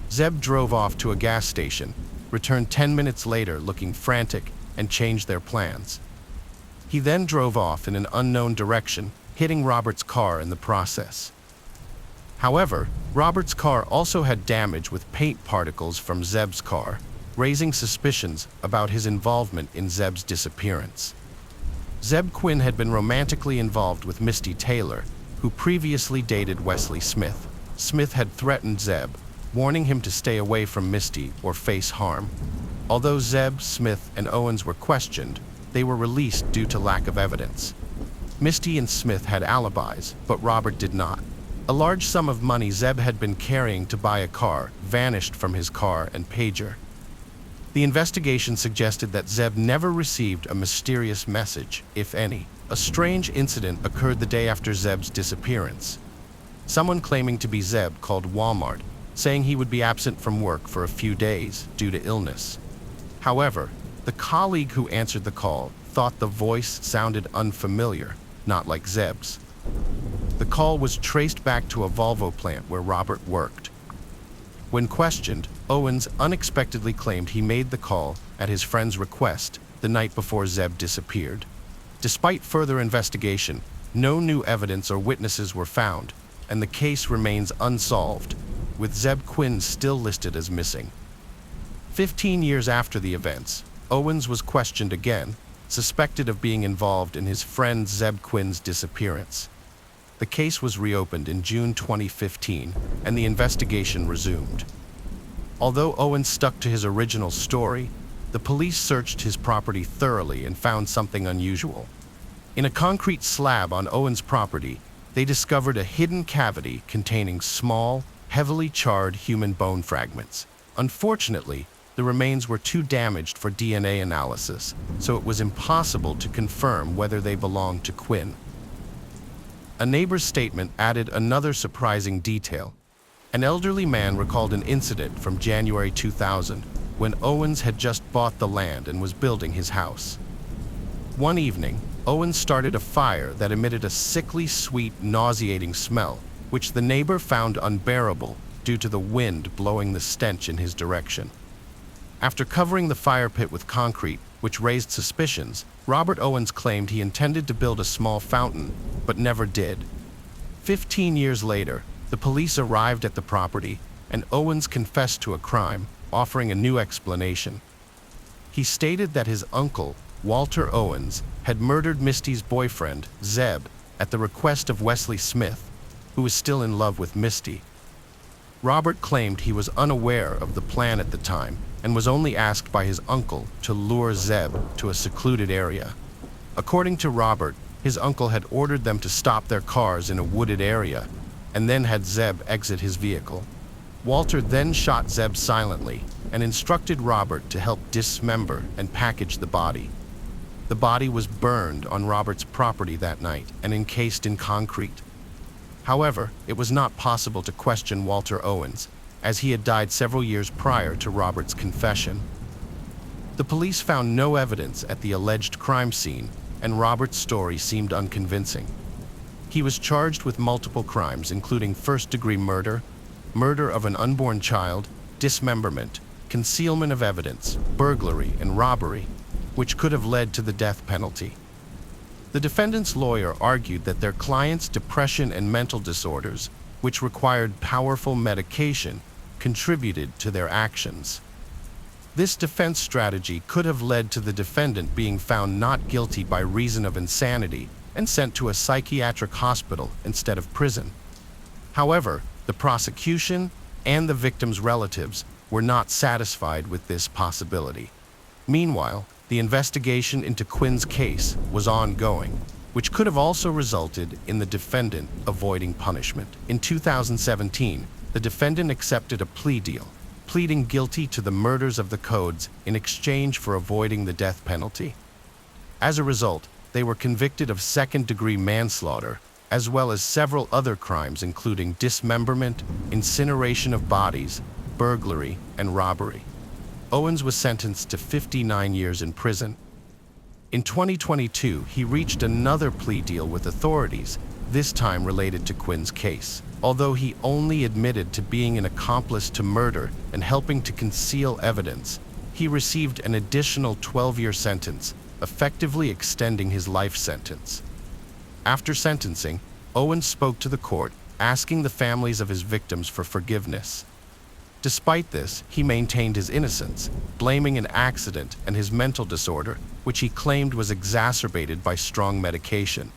Zeb drove off to a gas station, returned 10 minutes later looking frantic, and changed their plans. He then drove off in an unknown direction, hitting Robert's car in the process. However, Robert's car also had damage with paint particles from Zeb's car, raising suspicions about his involvement in Zeb's disappearance. Zeb Quinn had been romantically involved with Misty Taylor, who previously dated Wesley Smith. Smith had threatened Zeb, warning him to stay away from Misty or face harm. Although Zeb, Smith, and Owens were questioned, they were released due to lack of evidence. Misty and Smith had alibis, but Robert did not. A large sum of money Zeb had been carrying to buy a car vanished from his car and pager. The investigation suggested that Zeb never received a mysterious message, if any. A strange incident occurred the day after Zeb's disappearance. Someone claiming to be Zeb called Walmart, saying he would be absent from work for a few days due to illness. However, the colleague who answered the call thought the voice sounded unfamiliar, not like Zeb's. The call was traced back to a Volvo plant where Robert worked. When questioned, Owens unexpectedly claimed he made the call at his friend's request the night before Zeb disappeared. Despite further investigation, no new evidence or witnesses were found, and the case remains unsolved, with Zeb Quinn still listed as missing. 15 years after the events, Owens was questioned again, suspected of being involved in his friend Zeb Quinn's disappearance. The case was reopened in June 2015, and the investigation resumed. Although Owens stuck to his original story, the police searched his property thoroughly and found something unusual. In a concrete slab on Owens' property, they discovered a hidden cavity containing small, heavily charred human bone fragments. Unfortunately, the remains were too damaged for DNA analysis, so it was impossible to confirm whether they belonged to Quinn. A neighbor's statement added another surprising detail. An elderly man recalled an incident from January 2000 when Owens had just bought the land and was building his house. One evening, Owens started a fire that emitted a sickly sweet, nauseating smell, which the neighbor found unbearable due to the wind blowing the stench in his direction. After covering the fire pit with concrete, which raised suspicions, Robert Owens claimed he intended to build a small fountain, but never did. 15 years later, the police arrived at the property, and Owens confessed to a crime, offering a new explanation. He stated that his uncle, Walter Owens, had murdered Misty's boyfriend, Zeb, at the request of Wesley Smith, who was still in love with Misty. Robert claimed he was unaware of the plan at the time and was only asked by his uncle to lure Zeb to a secluded area. According to Robert, his uncle had ordered them to stop their cars in a wooded area and then had Zeb exit his vehicle. Walter then shot Zeb silently and instructed Robert to help dismember and package the body. The body was burned on Robert's property that night and encased in concrete. However, it was not possible to question Walter Owens, as he had died several years prior to Robert's confession. The police found no evidence at the alleged crime scene, and Robert's story seemed unconvincing. He was charged with multiple crimes, including first-degree murder, murder of an unborn child, dismemberment, concealment of evidence, burglary, and robbery, which could have led to the death penalty. The defendant's lawyer argued that their client's depression and mental disorders, which required powerful medication, contributed to their actions. This defense strategy could have led to the defendant being found not guilty by reason of insanity and sent to a psychiatric hospital instead of prison. However, the prosecution and the victim's relatives were not satisfied with this possibility. Meanwhile, the investigation into Quinn's case was ongoing, which could have also resulted in the defendant avoiding punishment. In 2017, the defendant accepted a plea deal, pleading guilty to the murders of the codes in exchange for avoiding the death penalty. As a result, they were convicted of second-degree manslaughter, as well as several other crimes including dismemberment, incineration of bodies, burglary, and robbery. Owens was sentenced to 59 years in prison. In 2022, he reached another plea deal with authorities, this time related to Quinn's case. Although he only admitted to being an accomplice to murder and helping to conceal evidence, he received an additional 12-year sentence, effectively extending his life sentence. After sentencing, Owens spoke to the court, asking the families of his victims for forgiveness. Despite this, he maintained his innocence, blaming an accident and his mental disorder, which he claimed was exacerbated by strong medication.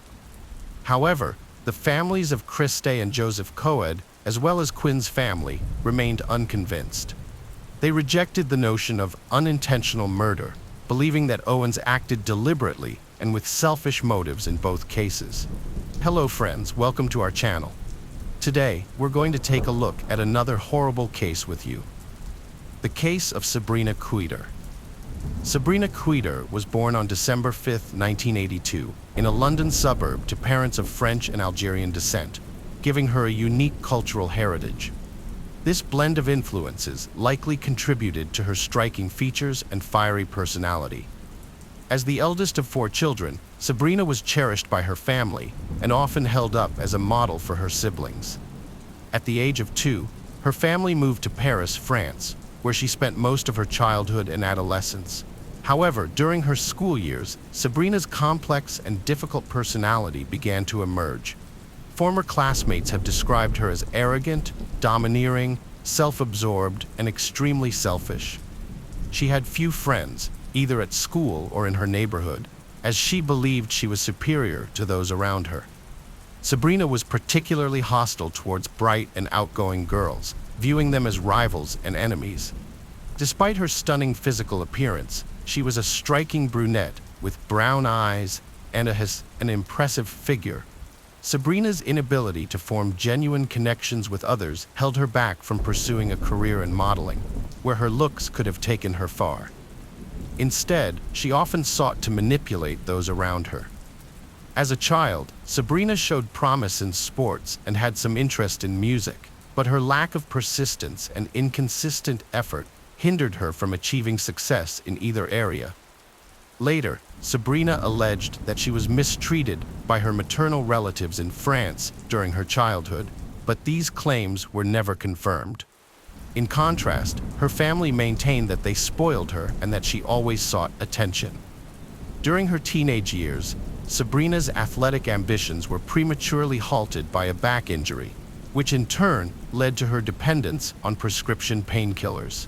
However, the families of Christe and Joseph Coed, as well as Quinn's family, remained unconvinced. They rejected the notion of unintentional murder, believing that Owens acted deliberately and with selfish motives in both cases. Hello friends, welcome to our channel. Today, we're going to take a look at another horrible case with you. The case of Sabrina Kuiter. Sabrina Kuiter was born on December 5, 1982, in a London suburb to parents of French and Algerian descent, giving her a unique cultural heritage. This blend of influences likely contributed to her striking features and fiery personality. As the eldest of 4 children, Sabrina was cherished by her family and often held up as a model for her siblings. At the age of 2, her family moved to Paris, France, where she spent most of her childhood and adolescence. However, during her school years, Sabrina's complex and difficult personality began to emerge. Former classmates have described her as arrogant, domineering, self-absorbed, and extremely selfish. She had few friends, either at school or in her neighborhood, as she believed she was superior to those around her. Sabrina was particularly hostile towards bright and outgoing girls, viewing them as rivals and enemies. Despite her stunning physical appearance, she was a striking brunette with brown eyes and an impressive figure. Sabrina's inability to form genuine connections with others held her back from pursuing a career in modeling, where her looks could have taken her far. Instead, she often sought to manipulate those around her. As a child, Sabrina showed promise in sports and had some interest in music, but her lack of persistence and inconsistent effort hindered her from achieving success in either area. Later, Sabrina alleged that she was mistreated by her maternal relatives in France during her childhood, but these claims were never confirmed. In contrast, her family maintained that they spoiled her and that she always sought attention. During her teenage years, Sabrina's athletic ambitions were prematurely halted by a back injury, which in turn led to her dependence on prescription painkillers.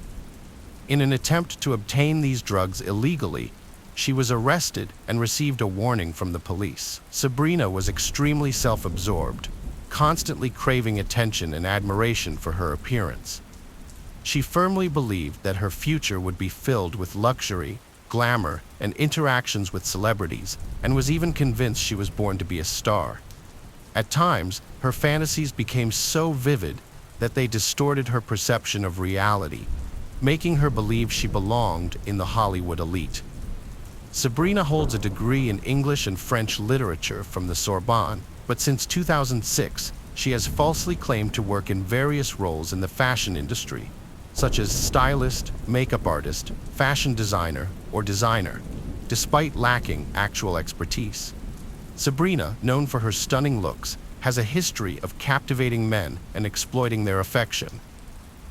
In an attempt to obtain these drugs illegally, she was arrested and received a warning from the police. Sabrina was extremely self-absorbed, constantly craving attention and admiration for her appearance. She firmly believed that her future would be filled with luxury, glamour, and interactions with celebrities, and was even convinced she was born to be a star. At times, her fantasies became so vivid that they distorted her perception of reality, making her believe she belonged in the Hollywood elite. Sabrina holds a degree in English and French literature from the Sorbonne, but since 2006, she has falsely claimed to work in various roles in the fashion industry, such as stylist, makeup artist, fashion designer, or designer, despite lacking actual expertise. Sabrina, known for her stunning looks, has a history of captivating men and exploiting their affection.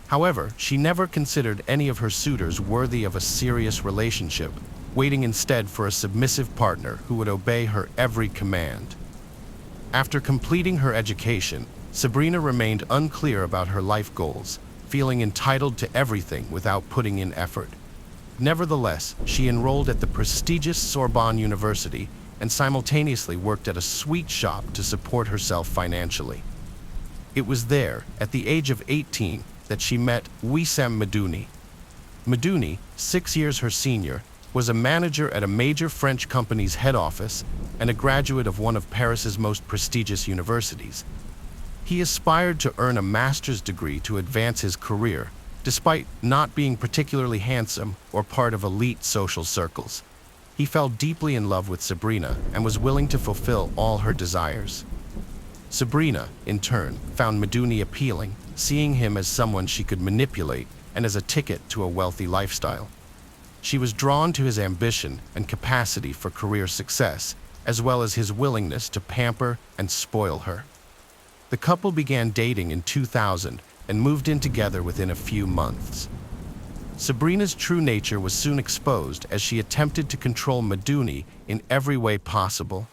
However, she never considered any of her suitors worthy of a serious relationship, waiting instead for a submissive partner who would obey her every command. After completing her education, Sabrina remained unclear about her life goals, feeling entitled to everything without putting in effort. Nevertheless, she enrolled at the prestigious Sorbonne University and simultaneously worked at a sweet shop to support herself financially. It was there, at the age of 18, that she met Wissem Medouni. Medouni, 6 years her senior, was a manager at a major French company's head office and a graduate of one of Paris's most prestigious universities. He aspired to earn a master's degree to advance his career, Despite not being particularly handsome or part of elite social circles, he fell deeply in love with Sabrina and was willing to fulfill all her desires. Sabrina, in turn, found Meduni appealing, seeing him as someone she could manipulate and as a ticket to a wealthy lifestyle. She was drawn to his ambition and capacity for career success, as well as his willingness to pamper and spoil her. The couple began dating in 2000 and moved in together within a few months. Sabrina's true nature was soon exposed as she attempted to control Meduni in every way possible.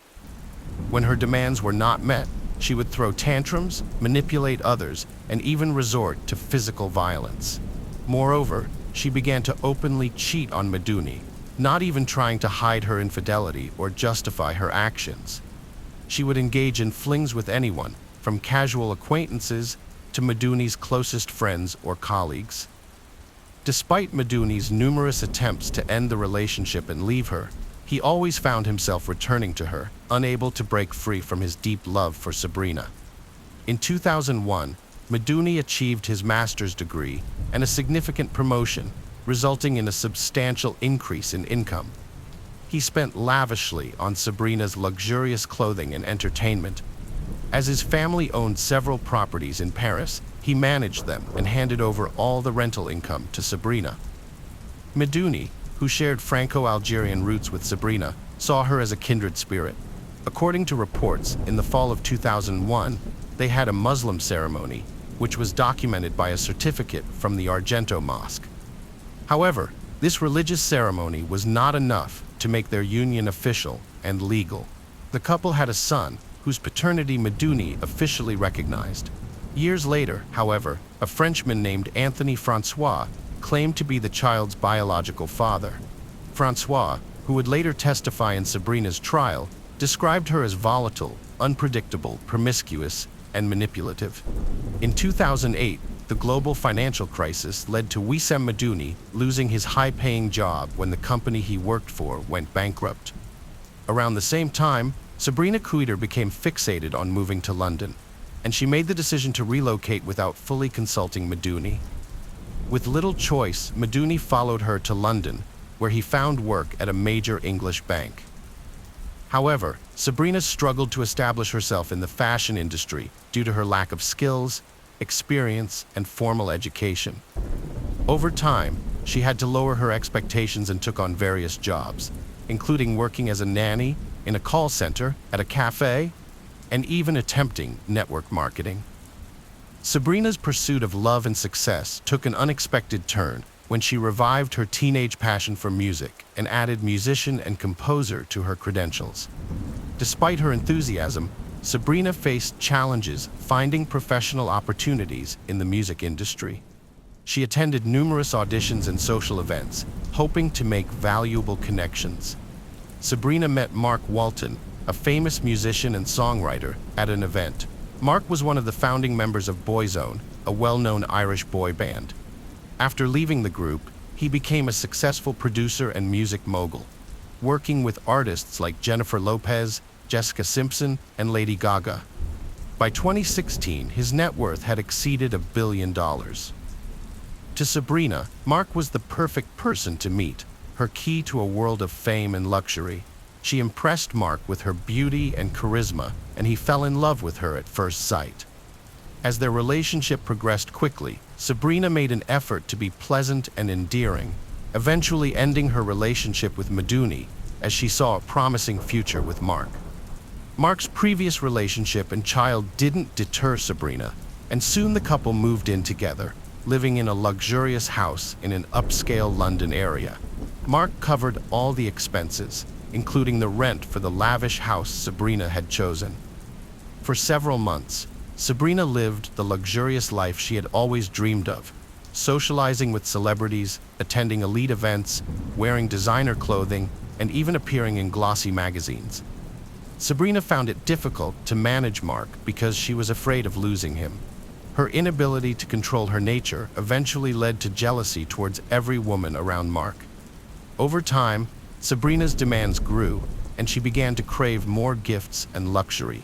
When her demands were not met, she would throw tantrums, manipulate others, and even resort to physical violence. Moreover, she began to openly cheat on Meduni, not even trying to hide her infidelity or justify her actions. She would engage in flings with anyone, from casual acquaintances to Meduni's closest friends or colleagues. Despite Meduni's numerous attempts to end the relationship and leave her, he always found himself returning to her, unable to break free from his deep love for Sabrina. In 2001, Meduni achieved his master's degree and a significant promotion, resulting in a substantial increase in income. He spent lavishly on Sabrina's luxurious clothing and entertainment. As his family owned several properties in Paris, he managed them and handed over all the rental income to Sabrina. Meduni, who shared Franco-Algerian roots with Sabrina, saw her as a kindred spirit. According to reports, in the fall of 2001, they had a Muslim ceremony, which was documented by a certificate from the Argento Mosque. However, this religious ceremony was not enough to make their union official and legal. The couple had a son, whose paternity Meduni officially recognized. Years later, however, a Frenchman named Anthony Francois claimed to be the child's biological father. Francois, who would later testify in Sabrina's trial, described her as volatile, unpredictable, promiscuous, and manipulative. In 2008, the global financial crisis led to Wissem Meduni losing his high-paying job when the company he worked for went bankrupt. Around the same time, Sabrina Kuiter became fixated on moving to London, and she made the decision to relocate without fully consulting Meduni. With little choice, Meduni followed her to London, where he found work at a major English bank. However, Sabrina struggled to establish herself in the fashion industry due to her lack of skills, experience, and formal education. Over time, she had to lower her expectations and took on various jobs, including working as a nanny, in a call center, at a cafe, and even attempting network marketing. Sabrina's pursuit of love and success took an unexpected turn when she revived her teenage passion for music and added musician and composer to her credentials. Despite her enthusiasm, Sabrina faced challenges finding professional opportunities in the music industry. She attended numerous auditions and social events, hoping to make valuable connections. Sabrina met Mark Walton, a famous musician and songwriter, at an event. Mark was one of the founding members of Boyzone, a well-known Irish boy band. After leaving the group, he became a successful producer and music mogul, working with artists like Jennifer Lopez, Jessica Simpson, and Lady Gaga. By 2016, his net worth had exceeded $1 billion. To Sabrina, Mark was the perfect person to meet, her key to a world of fame and luxury. She impressed Mark with her beauty and charisma, and he fell in love with her at first sight. As their relationship progressed quickly, Sabrina made an effort to be pleasant and endearing, eventually ending her relationship with Meduni as she saw a promising future with Mark. Mark's previous relationship and child didn't deter Sabrina, and soon the couple moved in together, living in a luxurious house in an upscale London area. Mark covered all the expenses, including the rent for the lavish house Sabrina had chosen. For several months, Sabrina lived the luxurious life she had always dreamed of, socializing with celebrities, attending elite events, wearing designer clothing, and even appearing in glossy magazines. Sabrina found it difficult to manage Mark because she was afraid of losing him. Her inability to control her nature eventually led to jealousy towards every woman around Mark. Over time, Sabrina's demands grew, and she began to crave more gifts and luxury.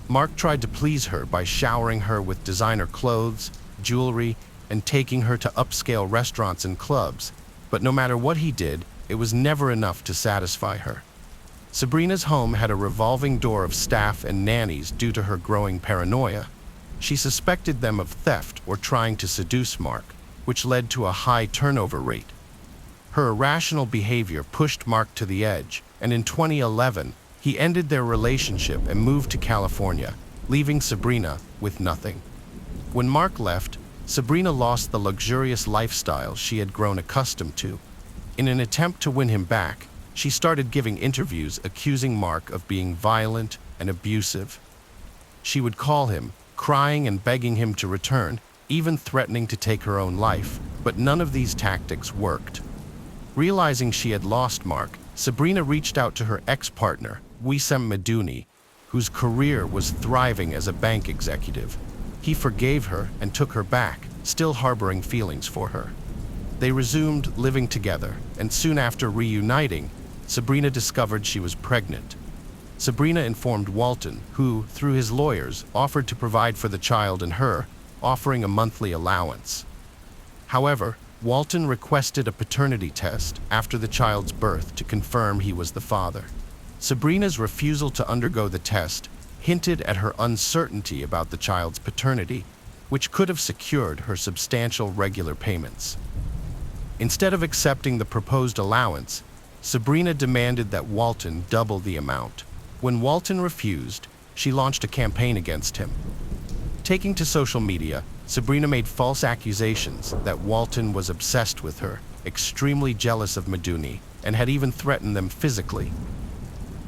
Mark tried to please her by showering her with designer clothes, jewelry, and taking her to upscale restaurants and clubs, but no matter what he did, it was never enough to satisfy her. Sabrina's home had a revolving door of staff and nannies due to her growing paranoia. She suspected them of theft or trying to seduce Mark, which led to a high turnover rate. Her irrational behavior pushed Mark to the edge, and in 2011, he ended their relationship and moved to California, leaving Sabrina with nothing. When Mark left, Sabrina lost the luxurious lifestyle she had grown accustomed to. In an attempt to win him back, she started giving interviews accusing Mark of being violent and abusive. She would call him, crying and begging him to return, even threatening to take her own life, but none of these tactics worked. Realizing she had lost Mark, Sabrina reached out to her ex-partner, Wissam Meduni, whose career was thriving as a bank executive. He forgave her and took her back, still harboring feelings for her. They resumed living together, and soon after reuniting, Sabrina discovered she was pregnant. Sabrina informed Walton, who, through his lawyers, offered to provide for the child and her, offering a monthly allowance. However, Walton requested a paternity test after the child's birth to confirm he was the father. Sabrina's refusal to undergo the test hinted at her uncertainty about the child's paternity, which could have secured her substantial regular payments. Instead of accepting the proposed allowance, Sabrina demanded that Walton double the amount. When Walton refused, she launched a campaign against him. Taking to social media, Sabrina made false accusations that Walton was obsessed with her, extremely jealous of Meduni, and had even threatened them physically.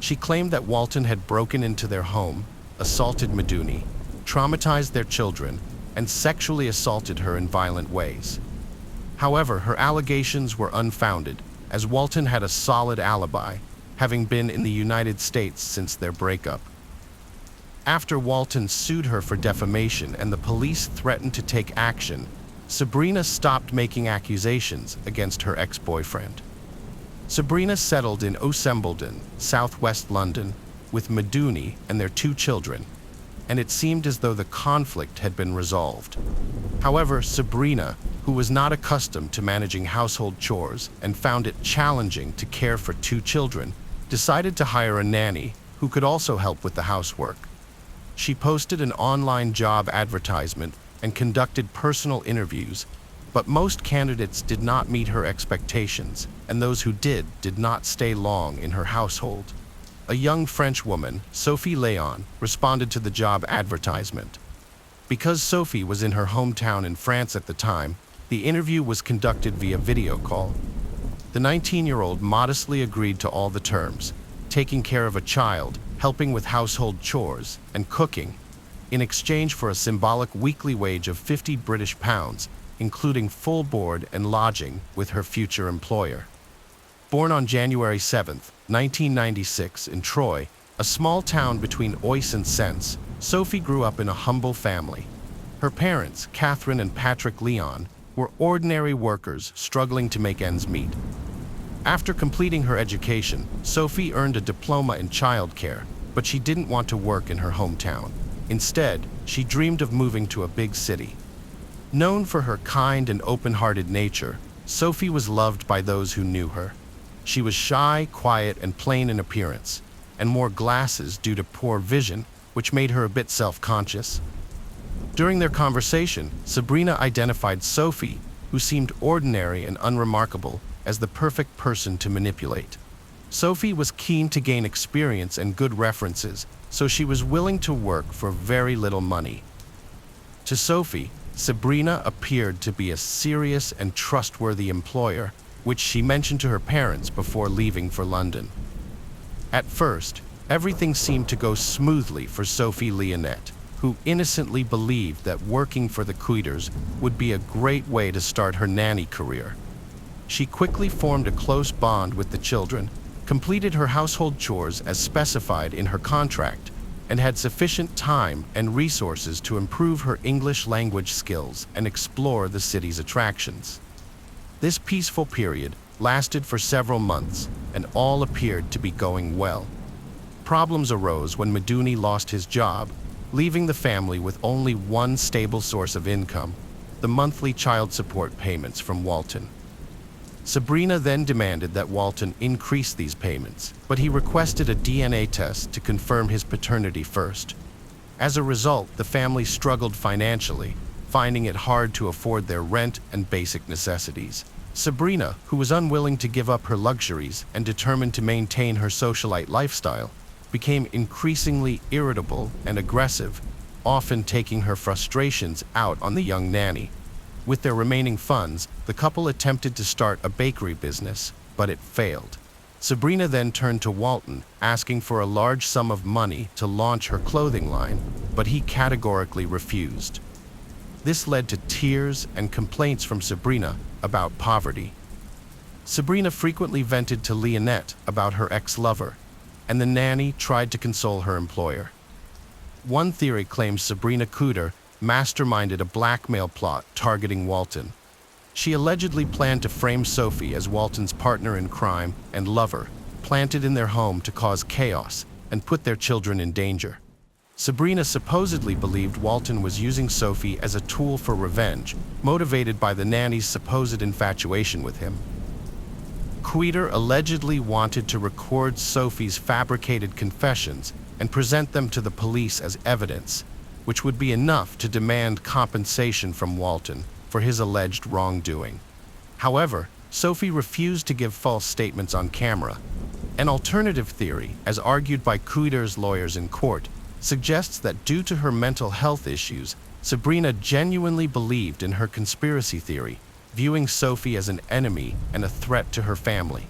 She claimed that Walton had broken into their home, assaulted Meduni, traumatized their children, and sexually assaulted her in violent ways. However, her allegations were unfounded, as Walton had a solid alibi, having been in the United States since their breakup. After Walton sued her for defamation and the police threatened to take action, Sabrina stopped making accusations against her ex-boyfriend. Sabrina settled in Ossembledon, southwest London, with Meduni and their 2 children, and it seemed as though the conflict had been resolved. However, Sabrina, who was not accustomed to managing household chores and found it challenging to care for 2 children, decided to hire a nanny who could also help with the housework. She posted an online job advertisement and conducted personal interviews, but most candidates did not meet her expectations, and those who did not stay long in her household. A young French woman, Sophie Léon, responded to the job advertisement. Because Sophie was in her hometown in France at the time, the interview was conducted via video call. The 19-year-old modestly agreed to all the terms, taking care of a child, helping with household chores, and cooking, in exchange for a symbolic weekly wage of £50, including full board and lodging with her future employer. Born on January 7, 1996, in Troyes, a small town between Oise and Sens, Sophie grew up in a humble family. Her parents, Catherine and Patrick Leon, were ordinary workers struggling to make ends meet. After completing her education, Sophie earned a diploma in childcare, but she didn't want to work in her hometown. Instead, she dreamed of moving to a big city. Known for her kind and open-hearted nature, Sophie was loved by those who knew her. She was shy, quiet, and plain in appearance, and wore glasses due to poor vision, which made her a bit self-conscious. During their conversation, Sabrina identified Sophie, who seemed ordinary and unremarkable, as the perfect person to manipulate. Sophie was keen to gain experience and good references, so she was willing to work for very little money. To Sophie, Sabrina appeared to be a serious and trustworthy employer, which she mentioned to her parents before leaving for London. At first, everything seemed to go smoothly for Sophie Leonette, who innocently believed that working for the Kuiters would be a great way to start her nanny career. She quickly formed a close bond with the children, completed her household chores as specified in her contract, and had sufficient time and resources to improve her English language skills and explore the city's attractions. This peaceful period lasted for several months, and all appeared to be going well. Problems arose when Meduni lost his job, leaving the family with only one stable source of income. the monthly child support payments from Walton. Sabrina then demanded that Walton increase these payments, but he requested a DNA test to confirm his paternity first. As a result, the family struggled financially, finding it hard to afford their rent and basic necessities. Sabrina, who was unwilling to give up her luxuries and determined to maintain her socialite lifestyle, became increasingly irritable and aggressive, often taking her frustrations out on the young nanny. With their remaining funds, the couple attempted to start a bakery business, but it failed. Sabrina then turned to Walton, asking for a large sum of money to launch her clothing line, but he categorically refused. This led to tears and complaints from Sabrina about poverty. Sabrina frequently vented to Leonette about her ex-lover, and the nanny tried to console her employer. One theory claims Sabrina Cooder masterminded a blackmail plot targeting Walton. She allegedly planned to frame Sophie as Walton's partner in crime and lover, planted in their home to cause chaos and put their children in danger. Sabrina supposedly believed Walton was using Sophie as a tool for revenge, motivated by the nanny's supposed infatuation with him. Cooder allegedly wanted to record Sophie's fabricated confessions and present them to the police as evidence, which would be enough to demand compensation from Walton for his alleged wrongdoing. However, Sophie refused to give false statements on camera. An alternative theory, as argued by Cooder's lawyers in court, suggests that due to her mental health issues, Sabrina genuinely believed in her conspiracy theory, viewing Sophie as an enemy and a threat to her family.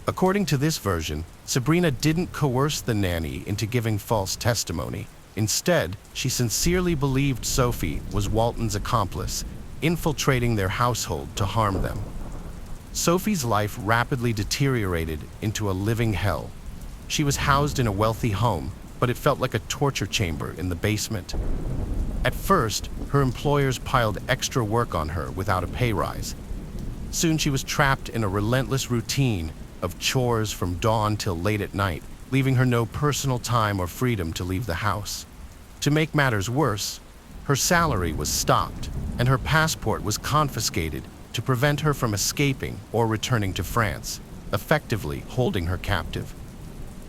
According to this version, Sabrina didn't coerce the nanny into giving false testimony. Instead, she sincerely believed Sophie was Walton's accomplice, infiltrating their household to harm them. Sophie's life rapidly deteriorated into a living hell. She was housed in a wealthy home, but it felt like a torture chamber in the basement. At first, her employers piled extra work on her without a pay rise. Soon she was trapped in a relentless routine of chores from dawn till late at night, leaving her no personal time or freedom to leave the house. To make matters worse, her salary was stopped, and her passport was confiscated to prevent her from escaping or returning to France, effectively holding her captive.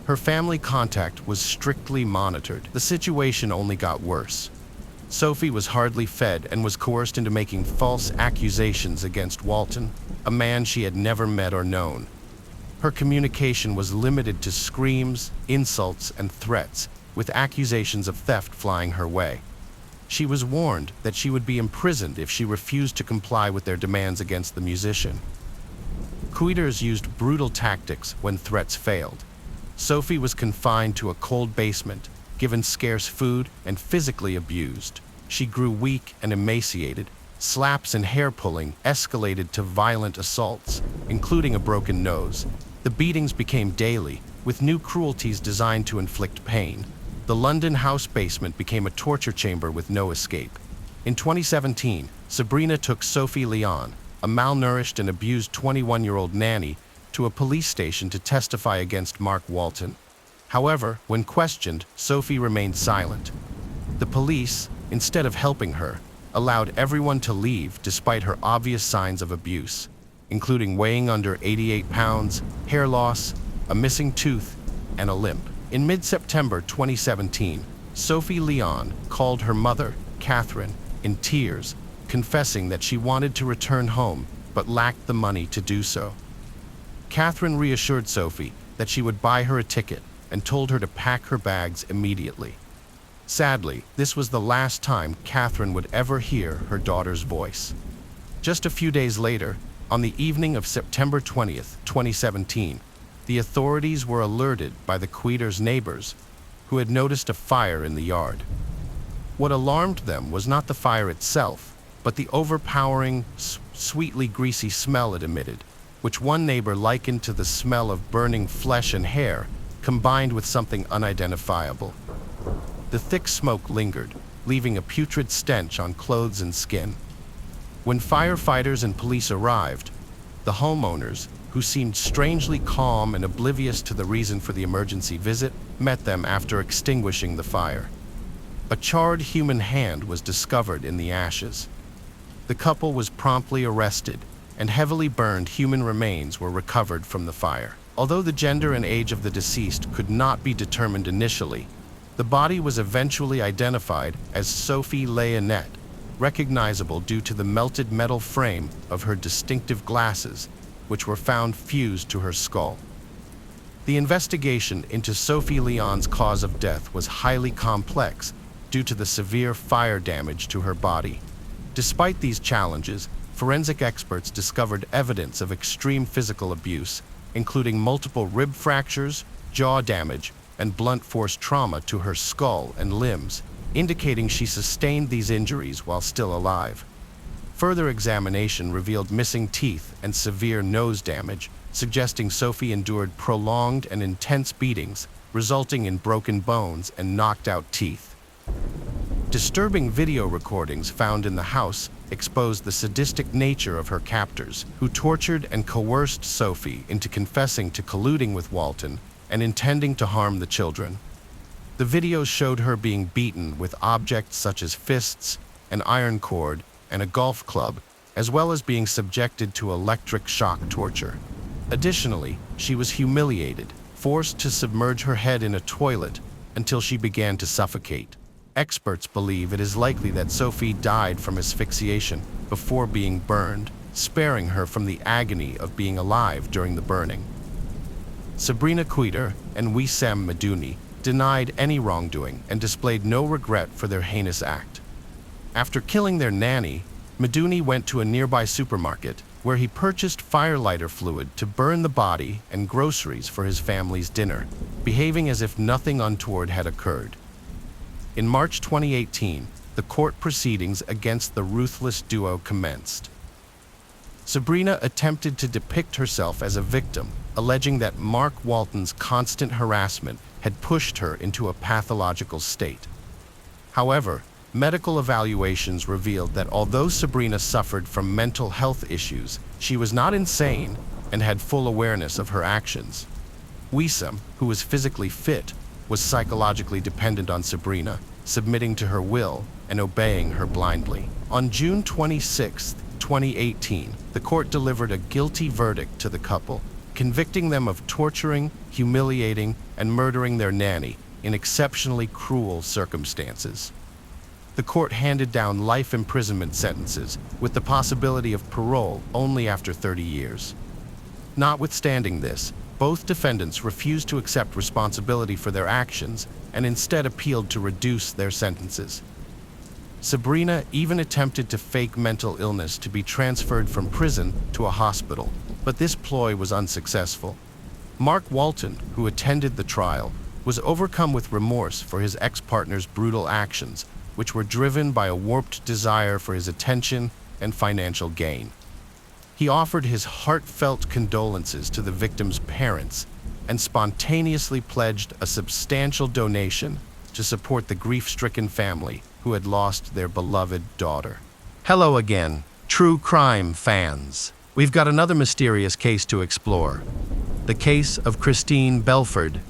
Her family contact was strictly monitored. The situation only got worse. Sophie was hardly fed and was coerced into making false accusations against Walton, a man she had never met or known. Her communication was limited to screams, insults, and threats, with accusations of theft flying her way. She was warned that she would be imprisoned if she refused to comply with their demands against the musician. Couters used brutal tactics when threats failed. Sophie was confined to a cold basement, given scarce food, and physically abused. She grew weak and emaciated. Slaps and hair-pulling escalated to violent assaults, including a broken nose. The beatings became daily, with new cruelties designed to inflict pain. The London house basement became a torture chamber with no escape. In 2017, Sabrina took Sophie Leon, a malnourished and abused 21-year-old nanny, to a police station to testify against Mark Walton. However, when questioned, Sophie remained silent. The police, instead of helping her, allowed everyone to leave despite her obvious signs of abuse, including weighing under 88 pounds, hair loss, a missing tooth, and a limp. In mid-September 2017, Sophie Leon called her mother, Catherine, in tears, confessing that she wanted to return home but lacked the money to do so. Catherine reassured Sophie that she would buy her a ticket and told her to pack her bags immediately. Sadly, this was the last time Catherine would ever hear her daughter's voice. Just a few days later, on the evening of September 20th, 2017, the authorities were alerted by the Couters' neighbors, who had noticed a fire in the yard. What alarmed them was not the fire itself, but the overpowering, sweetly greasy smell it emitted, which one neighbor likened to the smell of burning flesh and hair, combined with something unidentifiable. The thick smoke lingered, leaving a putrid stench on clothes and skin. When firefighters and police arrived, the homeowners, who seemed strangely calm and oblivious to the reason for the emergency visit, met them after extinguishing the fire. A charred human hand was discovered in the ashes. The couple was promptly arrested, and heavily burned human remains were recovered from the fire. Although the gender and age of the deceased could not be determined initially, the body was eventually identified as Sophie Leonette, recognizable due to the melted metal frame of her distinctive glasses, which were found fused to her skull. The investigation into Sophie Leon's cause of death was highly complex due to the severe fire damage to her body. Despite these challenges, forensic experts discovered evidence of extreme physical abuse, including multiple rib fractures, jaw damage, and blunt force trauma to her skull and limbs, indicating she sustained these injuries while still alive. Further examination revealed missing teeth and severe nose damage, suggesting Sophie endured prolonged and intense beatings, resulting in broken bones and knocked-out teeth. Disturbing video recordings found in the house exposed the sadistic nature of her captors, who tortured and coerced Sophie into confessing to colluding with Walton and intending to harm the children. The videos showed her being beaten with objects such as fists, an iron cord, and a golf club, as well as being subjected to electric shock torture. Additionally, she was humiliated, forced to submerge her head in a toilet until she began to suffocate. Experts believe it is likely that Sophie died from asphyxiation before being burned, sparing her from the agony of being alive during the burning. Sabrina Queter and Wissam Medouni denied any wrongdoing and displayed no regret for their heinous act. After killing their nanny, Medouni went to a nearby supermarket where he purchased firelighter fluid to burn the body and groceries for his family's dinner, behaving as if nothing untoward had occurred. In March 2018, the court proceedings against the ruthless duo commenced. Sabrina attempted to depict herself as a victim, alleging that Mark Walton's constant harassment had pushed her into a pathological state. However, medical evaluations revealed that although Sabrina suffered from mental health issues, she was not insane and had full awareness of her actions. Wissam, who was physically fit, was psychologically dependent on Sabrina, submitting to her will and obeying her blindly. On June 26, 2018, the court delivered a guilty verdict to the couple, convicting them of torturing, humiliating, and murdering their nanny in exceptionally cruel circumstances. The court handed down life imprisonment sentences with the possibility of parole only after 30 years. Notwithstanding this, both defendants refused to accept responsibility for their actions and instead appealed to reduce their sentences. Sabrina even attempted to fake mental illness to be transferred from prison to a hospital, but this ploy was unsuccessful. Mark Walton, who attended the trial, was overcome with remorse for his ex-partner's brutal actions, which were driven by a warped desire for his attention and financial gain. He offered his heartfelt condolences to the victims' parents and spontaneously pledged a substantial donation to support the grief-stricken family who had lost their beloved daughter. Hello again, true crime fans. We've got another mysterious case to explore. The case of Christine Belford.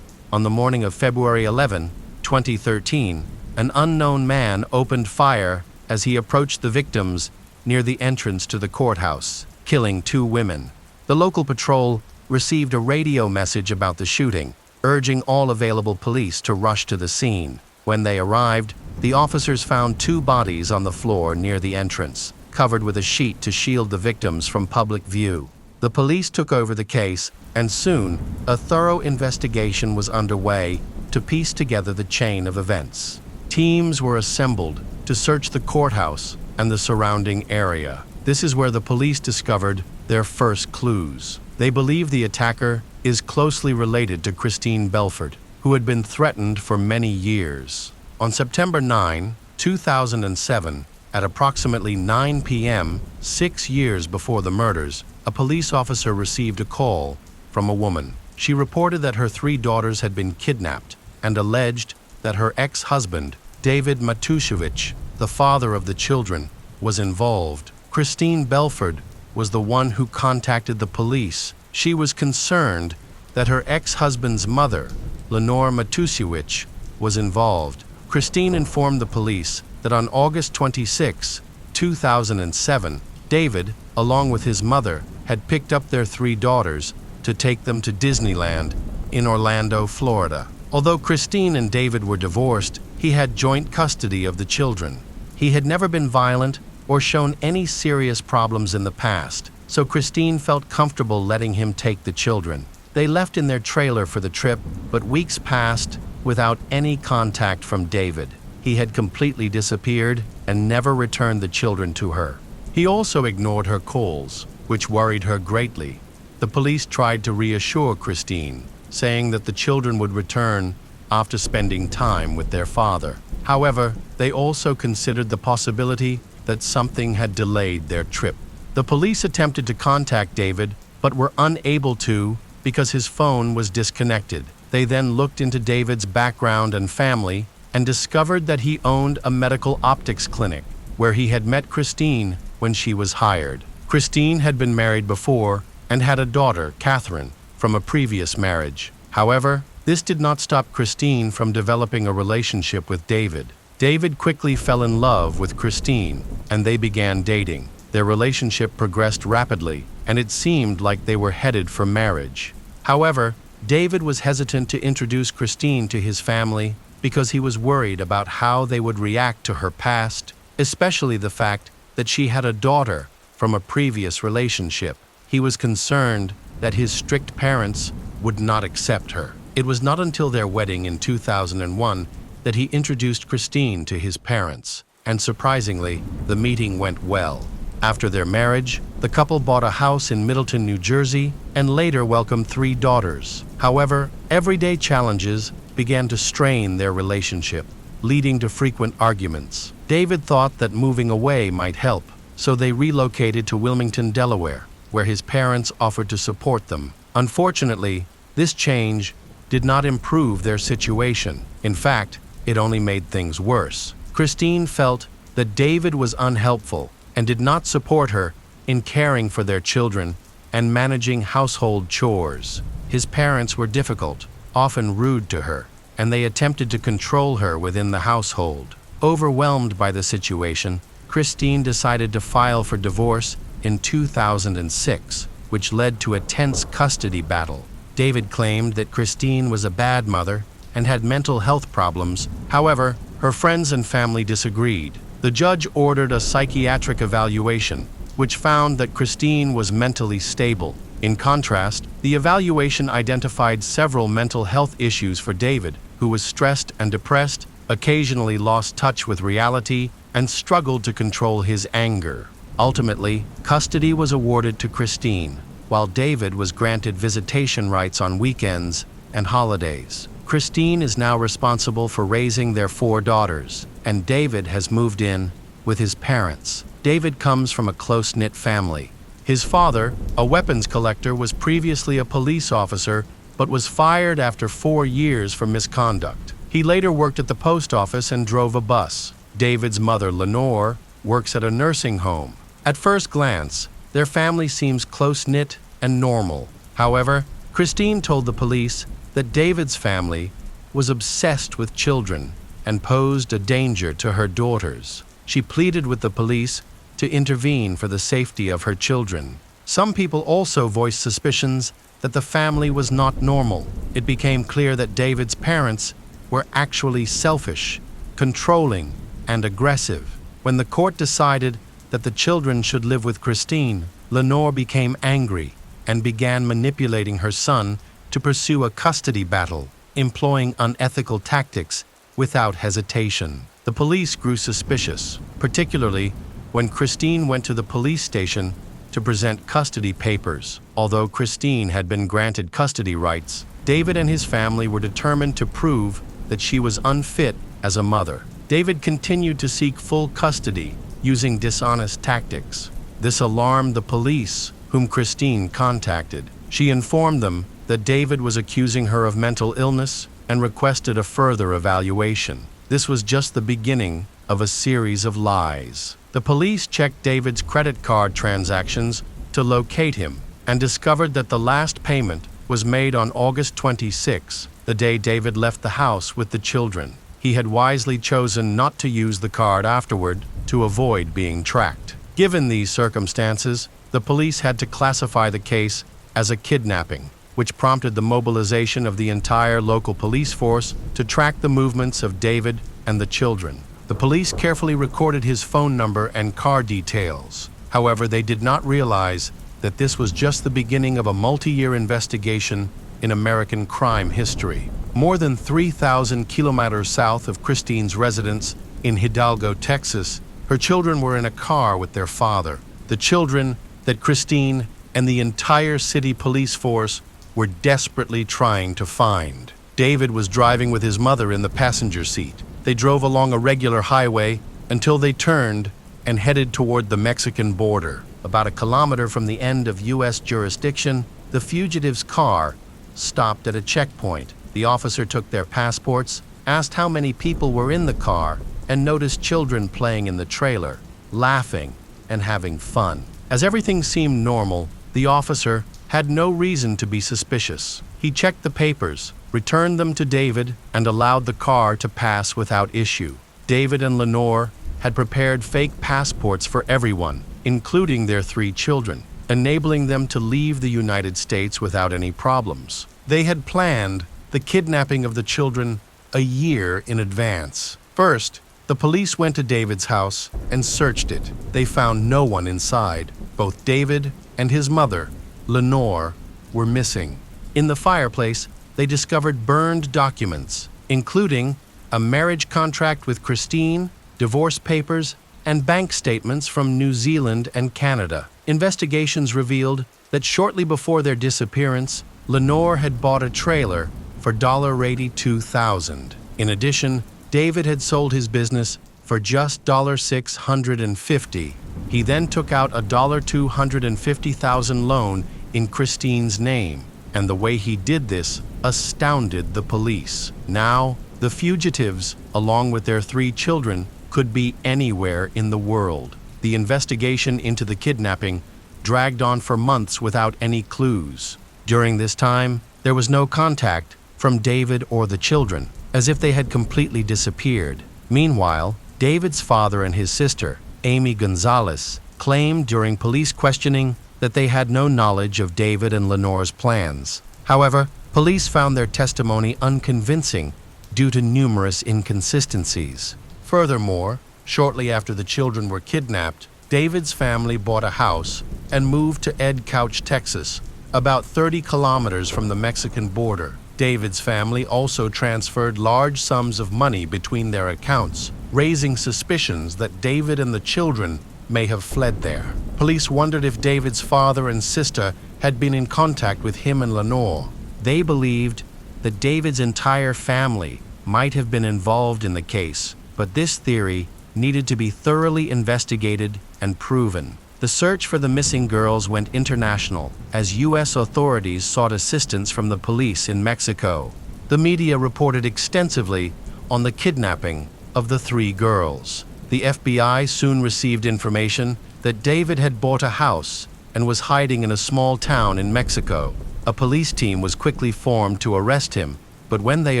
On the morning of February 11, 2013, an unknown man opened fire as he approached the victims near the entrance to the courthouse, killing 2 women. The local patrol received a radio message about the shooting, urging all available police to rush to the scene. When they arrived, the officers found 2 bodies on the floor near the entrance, covered with a sheet to shield the victims from public view. The police took over the case, and soon, a thorough investigation was underway to piece together the chain of events. Teams were assembled to search the courthouse and the surrounding area. This is where the police discovered their first clues. They believe the attacker is closely related to Christine Belford, who had been threatened for many years. On September 9, 2007, at approximately 9 p.m., 6 years before the murders, a police officer received a call from a woman. She reported that her 3 daughters had been kidnapped and alleged that her ex-husband, David Matusiewicz, the father of the children, was involved. Christine Belford was the one who contacted the police. She was concerned that her ex-husband's mother, Lenore Matusiewicz, was involved. Christine informed the police that on August 26, 2007, David, along with his mother, had picked up their 3 daughters to take them to Disneyland in Orlando, Florida. Although Christine and David were divorced, he had joint custody of the children. He had never been violent or shown any serious problems in the past, so Christine felt comfortable letting him take the children. They left in their trailer for the trip, but weeks passed without any contact from David. He had completely disappeared and never returned the children to her. He also ignored her calls, which worried her greatly. The police tried to reassure Christine, saying that the children would return after spending time with their father. However, they also considered the possibility that something had delayed their trip. The police attempted to contact David, but were unable to because his phone was disconnected. They then looked into David's background and family and discovered that he owned a medical optics clinic where he had met Christine when she was hired. Christine had been married before and had a daughter, Catherine, from a previous marriage. However, this did not stop Christine from developing a relationship with David. David quickly fell in love with Christine, and they began dating. Their relationship progressed rapidly, and it seemed like they were headed for marriage. However, David was hesitant to introduce Christine to his family because he was worried about how they would react to her past, especially the fact that she had a daughter from a previous relationship. He was concerned that his strict parents would not accept her. It was not until their wedding in 2001 that he introduced Christine to his parents, and surprisingly, the meeting went well. After their marriage, the couple bought a house in Middleton, New Jersey, and later welcomed 3 daughters. However, everyday challenges began to strain their relationship, leading to frequent arguments. David thought that moving away might help, so they relocated to Wilmington, Delaware, where his parents offered to support them. Unfortunately, this change did not improve their situation. In fact, it only made things worse. Christine felt that David was unhelpful and did not support her in caring for their children and managing household chores. His parents were difficult, often rude to her, and they attempted to control her within the household. Overwhelmed by the situation, Christine decided to file for divorce in 2006, which led to a tense custody battle. David claimed that Christine was a bad mother and had mental health problems. However, her friends and family disagreed. The judge ordered a psychiatric evaluation, which found that Christine was mentally stable. In contrast, the evaluation identified several mental health issues for David, who was stressed and depressed, occasionally lost touch with reality, and struggled to control his anger. Ultimately, custody was awarded to Christine, while David was granted visitation rights on weekends and holidays. Christine is now responsible for raising their 4 daughters, and David has moved in with his parents. David comes from a close-knit family. His father, a weapons collector, was previously a police officer but was fired after 4 years for misconduct. He later worked at the post office and drove a bus. David's mother, Lenore, works at a nursing home. At first glance, their family seems close-knit and normal. However, Christine told the police that David's family was obsessed with children and posed a danger to her daughters. She pleaded with the police to intervene for the safety of her children. Some people also voiced suspicions that the family was not normal. It became clear that David's parents were actually selfish, controlling, and aggressive. When the court decided that the children should live with Christine, Lenore became angry and began manipulating her son to pursue a custody battle, employing unethical tactics without hesitation. The police grew suspicious, particularly when Christine went to the police station to present custody papers. Although Christine had been granted custody rights, David and his family were determined to prove that she was unfit as a mother. David continued to seek full custody using dishonest tactics. This alarmed the police, whom Christine contacted. She informed them that David was accusing her of mental illness and requested a further evaluation. This was just the beginning of a series of lies. The police checked David's credit card transactions to locate him and discovered that the last payment was made on August 26, the day David left the house with the children. he had wisely chosen not to use the card afterward to avoid being tracked. Given these circumstances, the police had to classify the case as a kidnapping, which prompted the mobilization of the entire local police force to track the movements of David and the children. The police carefully recorded his phone number and car details. However, they did not realize that this was just the beginning of a multi-year investigation in American crime history. More than 3,000 kilometers south of Christine's residence in Hidalgo, Texas, her children were in a car with their father. The children that Christine and the entire city police force were desperately trying to find. David was driving with his mother in the passenger seat. They drove along a regular highway until they turned and headed toward the Mexican border. About a kilometer from the end of U.S. jurisdiction, the fugitives' car stopped at a checkpoint. The officer took their passports, asked how many people were in the car, and noticed children playing in the trailer, laughing and having fun. As everything seemed normal, the officer had no reason to be suspicious. He checked the papers, returned them to David, and allowed the car to pass without issue. David and Lenore had prepared fake passports for everyone, including their 3 children, enabling them to leave the United States without any problems. They had planned the kidnapping of the children a year in advance. First, the police went to David's house and searched it. They found no one inside. Both David and his mother, Lenore, were missing. In the fireplace, they discovered burned documents, including a marriage contract with Christine, divorce papers, and bank statements from New Zealand and Canada. Investigations revealed that shortly before their disappearance, Lenore had bought a trailer for $82,000. In addition, David had sold his business for just $650. He then took out a $250,000 loan in Christine's name, and the way he did this astounded the police. Now, the fugitives, along with their 3 children, could be anywhere in the world. The investigation into the kidnapping dragged on for months without any clues. During this time, there was no contact from David or the children, as if they had completely disappeared. Meanwhile, David's father and his sister, Amy Gonzalez, claimed during police questioning that they had no knowledge of David and Lenore's plans. However, police found their testimony unconvincing due to numerous inconsistencies. Furthermore, shortly after the children were kidnapped, David's family bought a house and moved to Ed Couch, Texas, about 30 kilometers from the Mexican border. David's family also transferred large sums of money between their accounts, raising suspicions that David and the children may have fled there. Police wondered if David's father and sister had been in contact with him and Lenore. They believed that David's entire family might have been involved in the case, but this theory needed to be thoroughly investigated and proven. The search for the missing girls went international as U.S. authorities sought assistance from the police in Mexico. The media reported extensively on the kidnapping of the 3 girls. The FBI soon received information that David had bought a house and was hiding in a small town in Mexico. A police team was quickly formed to arrest him, but when they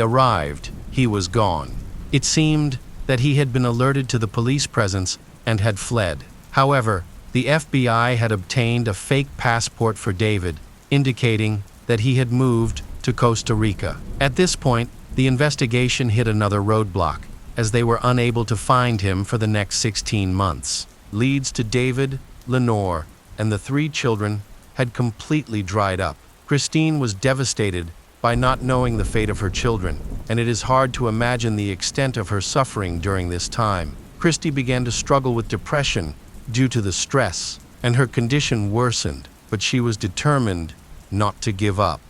arrived, he was gone. It seemed that he had been alerted to the police presence and had fled. However, the FBI had obtained a fake passport for David, indicating that he had moved to Costa Rica. At this point, the investigation hit another roadblock, as they were unable to find him for the next 16 months. Leads to David, Lenore, and the 3 children had completely dried up. Christine was devastated by not knowing the fate of her children, and it is hard to imagine the extent of her suffering during this time. Christy began to struggle with depression due to the stress, and her condition worsened, but she was determined not to give up.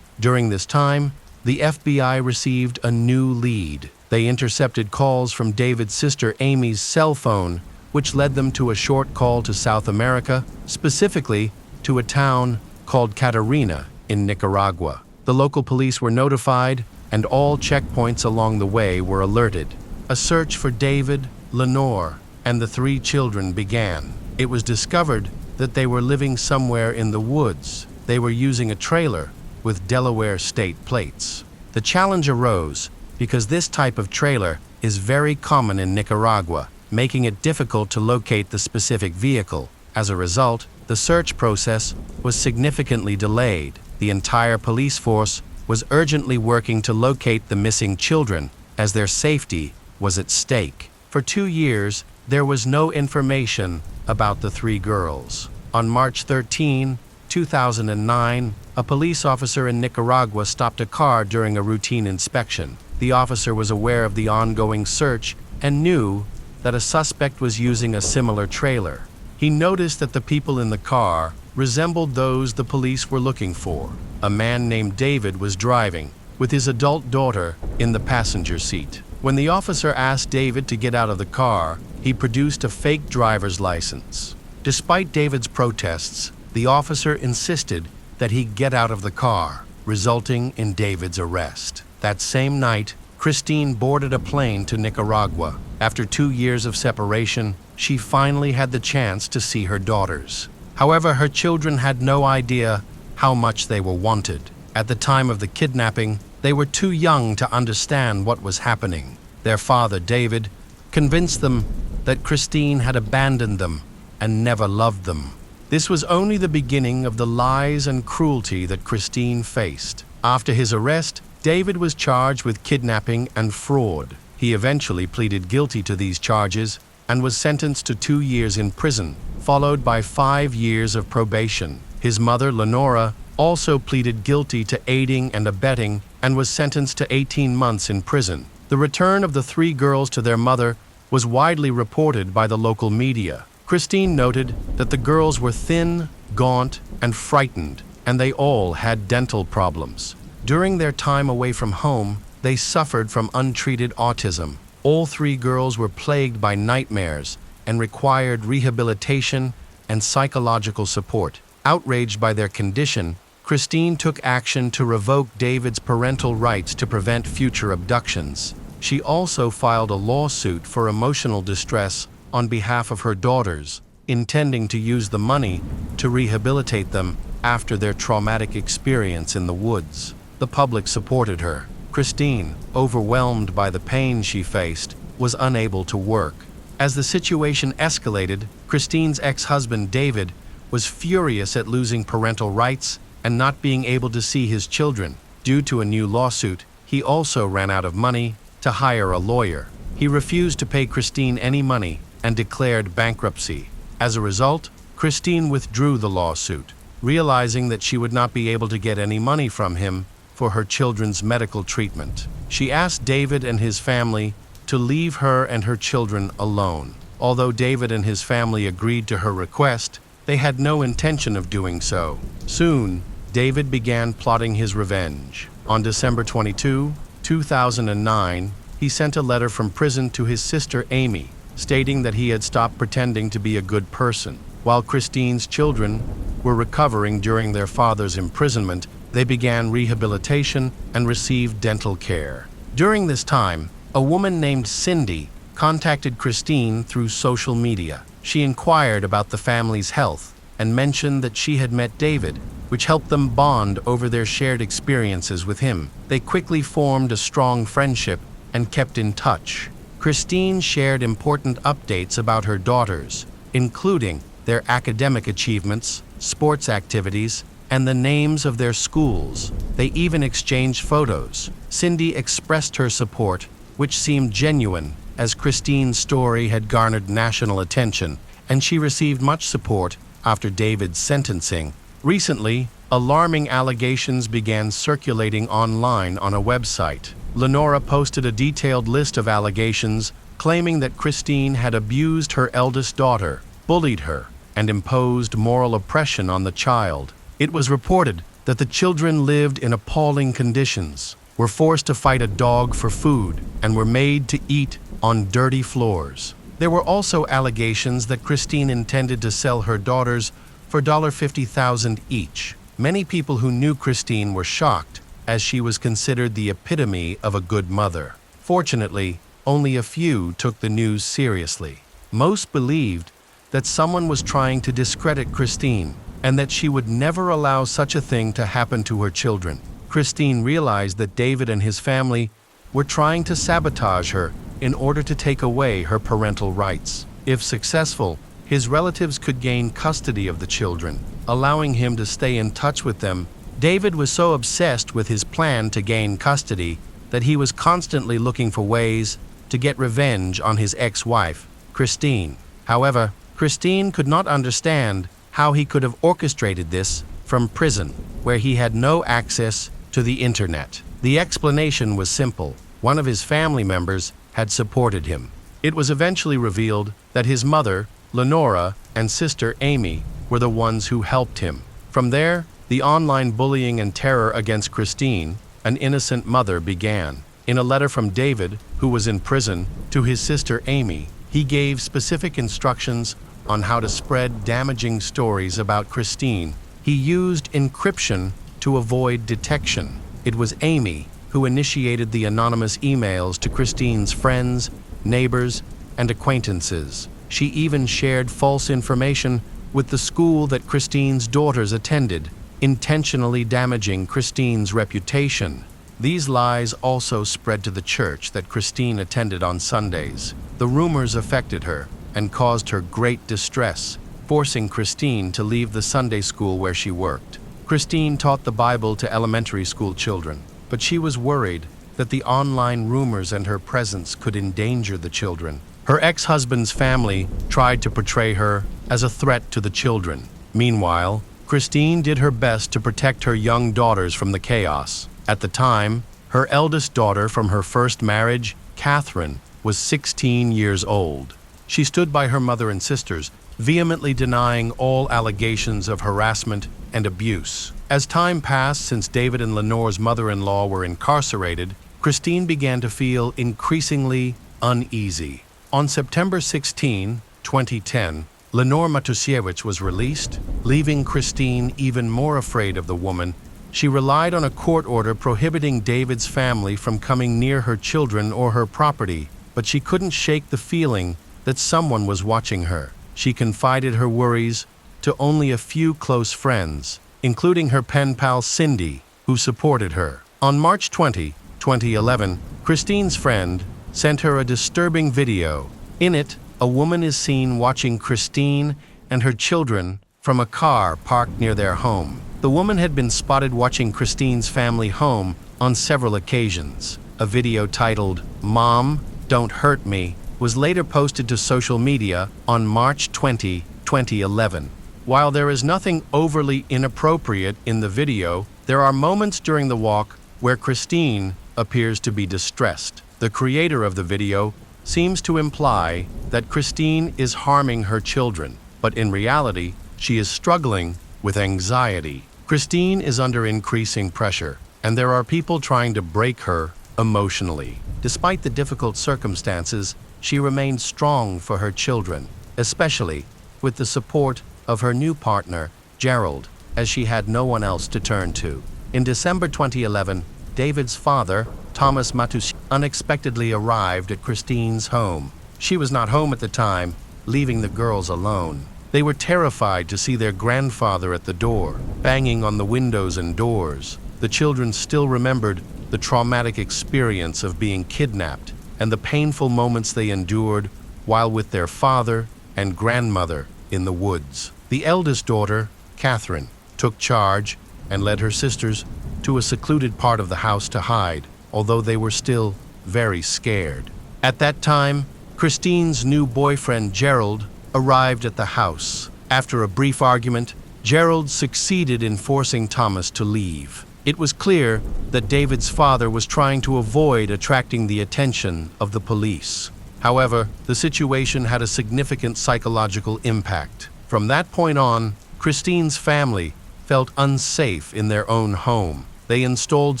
During this time, the FBI received a new lead. They intercepted calls from David's sister Amy's cell phone, which led them to a short call to South America, specifically to a town called Catarina in Nicaragua. The local police were notified, and all checkpoints along the way were alerted. A search for David, Lenore, and the 3 children began. It was discovered that they were living somewhere in the woods. They were using a trailer with Delaware state plates. The challenge arose because this type of trailer is very common in Nicaragua, making it difficult to locate the specific vehicle. As a result, the search process was significantly delayed. The entire police force was urgently working to locate the missing children, as their safety was at stake. For 2 years, there was no information about the 3 girls. On March 13, 2009, a police officer in Nicaragua stopped a car during a routine inspection. The officer was aware of the ongoing search and knew that a suspect was using a similar trailer. He noticed that the people in the car resembled those the police were looking for. A man named David was driving, with his adult daughter in the passenger seat. When the officer asked David to get out of the car, he produced a fake driver's license. Despite David's protests, the officer insisted that he get out of the car, resulting in David's arrest. That same night, Christine boarded a plane to Nicaragua. After 2 years of separation, she finally had the chance to see her daughters. However, her children had no idea how much they were wanted. At the time of the kidnapping, they were too young to understand what was happening. Their father, David, convinced them that Christine had abandoned them and never loved them. This was only the beginning of the lies and cruelty that Christine faced. After his arrest, David was charged with kidnapping and fraud. He eventually pleaded guilty to these charges and was sentenced to 2 years in prison, followed by 5 years of probation. His mother, Lenora, also pleaded guilty to aiding and abetting and was sentenced to 18 months in prison. The return of the 3 girls to their mother was widely reported by the local media. Christine noted that the girls were thin, gaunt, and frightened, and they all had dental problems. During their time away from home, they suffered from untreated autism. All 3 girls were plagued by nightmares and required rehabilitation and psychological support. Outraged by their condition, Christine took action to revoke David's parental rights to prevent future abductions. She also filed a lawsuit for emotional distress on behalf of her daughters, intending to use the money to rehabilitate them after their traumatic experience in the woods. The public supported her. Christine, overwhelmed by the pain she faced, was unable to work. As the situation escalated, Christine's ex-husband, David, was furious at losing parental rights and not being able to see his children. Due to a new lawsuit, he also ran out of money to hire a lawyer. He refused to pay Christine any money and declared bankruptcy. As a result, Christine withdrew the lawsuit, realizing that she would not be able to get any money from him for her children's medical treatment. She asked David and his family to leave her and her children alone. Although David and his family agreed to her request, they had no intention of doing so. Soon, David began plotting his revenge. On December 22, 2009, he sent a letter from prison to his sister Amy, stating that he had stopped pretending to be a good person. While Christine's children were recovering during their father's imprisonment, they began rehabilitation and received dental care. During this time, a woman named Cindy contacted Christine through social media. She inquired about the family's health and mentioned that she had met David, which helped them bond over their shared experiences with him. They quickly formed a strong friendship and kept in touch. Christine shared important updates about her daughters, including their academic achievements, sports activities, and the names of their schools. They even exchanged photos. Cindy expressed her support, which seemed genuine, as Christine's story had garnered national attention, and she received much support after David's sentencing. Recently, alarming allegations began circulating online on a website. Lenora posted a detailed list of allegations claiming that Christine had abused her eldest daughter, bullied her, and imposed moral oppression on the child. It was reported that the children lived in appalling conditions, were forced to fight a dog for food, and were made to eat on dirty floors. There were also allegations that Christine intended to sell her daughters for $50,000 each. Many people who knew Christine were shocked, as she was considered the epitome of a good mother. Fortunately, only a few took the news seriously. Most believed that someone was trying to discredit Christine, and that she would never allow such a thing to happen to her children. Christine realized that David and his family were trying to sabotage her in order to take away her parental rights. If successful, his relatives could gain custody of the children, allowing him to stay in touch with them. David was so obsessed with his plan to gain custody that he was constantly looking for ways to get revenge on his ex-wife, Christine. However, Christine could not understand how he could have orchestrated this from prison, where he had no access to the internet. The explanation was simple. One of his family members had supported him. It was eventually revealed that his mother, Lenora, and sister Amy were the ones who helped him. From there, the online bullying and terror against Christine, an innocent mother, began. In a letter from David, who was in prison, to his sister Amy, he gave specific instructions on how to spread damaging stories about Christine. He used encryption to avoid detection. It was Amy who initiated the anonymous emails to Christine's friends, neighbors, and acquaintances. She even shared false information with the school that Christine's daughters attended, intentionally damaging Christine's reputation. These lies also spread to the church that Christine attended on Sundays. The rumors affected her and caused her great distress, forcing Christine to leave the Sunday school where she worked. Christine taught the Bible to elementary school children, but she was worried that the online rumors and her presence could endanger the children. Her ex-husband's family tried to portray her as a threat to the children. Meanwhile, Christine did her best to protect her young daughters from the chaos. At the time, her eldest daughter from her first marriage, Catherine, was 16 years old. She stood by her mother and sisters, vehemently denying all allegations of harassment and abuse. As time passed since David and Lenore's mother-in-law were incarcerated, Christine began to feel increasingly uneasy. On September 16, 2010, Lenore Matusiewicz was released, leaving Christine even more afraid of the woman. She relied on a court order prohibiting David's family from coming near her children or her property, but she couldn't shake the feeling that someone was watching her. She confided her worries to only a few close friends, including her pen pal Cindy, who supported her. On March 20, 2011, Christine's friend sent her a disturbing video. In it, a woman is seen watching Christine and her children from a car parked near their home. The woman had been spotted watching Christine's family home on several occasions. A video titled, "Mom, Don't Hurt Me," was later posted to social media on March 20, 2011. While there is nothing overly inappropriate in the video, there are moments during the walk where Christine appears to be distressed. The creator of the video seems to imply that Christine is harming her children, but in reality, she is struggling with anxiety. Christine is under increasing pressure, and there are people trying to break her emotionally. Despite the difficult circumstances, she remains strong for her children, especially with the support of her new partner, Gerald, as she had no one else to turn to. In December 2011, David's father, Thomas Matus, unexpectedly arrived at Christine's home. She was not home at the time, leaving the girls alone. They were terrified to see their grandfather at the door, banging on the windows and doors. The children still remembered the traumatic experience of being kidnapped and the painful moments they endured while with their father and grandmother in the woods. The eldest daughter, Catherine, took charge and led her sisters to a secluded part of the house to hide, although they were still very scared. At that time, Christine's new boyfriend, Gerald, arrived at the house. After a brief argument, Gerald succeeded in forcing Thomas to leave. It was clear that David's father was trying to avoid attracting the attention of the police. However, the situation had a significant psychological impact. From that point on, Christine's family felt unsafe in their own home. They installed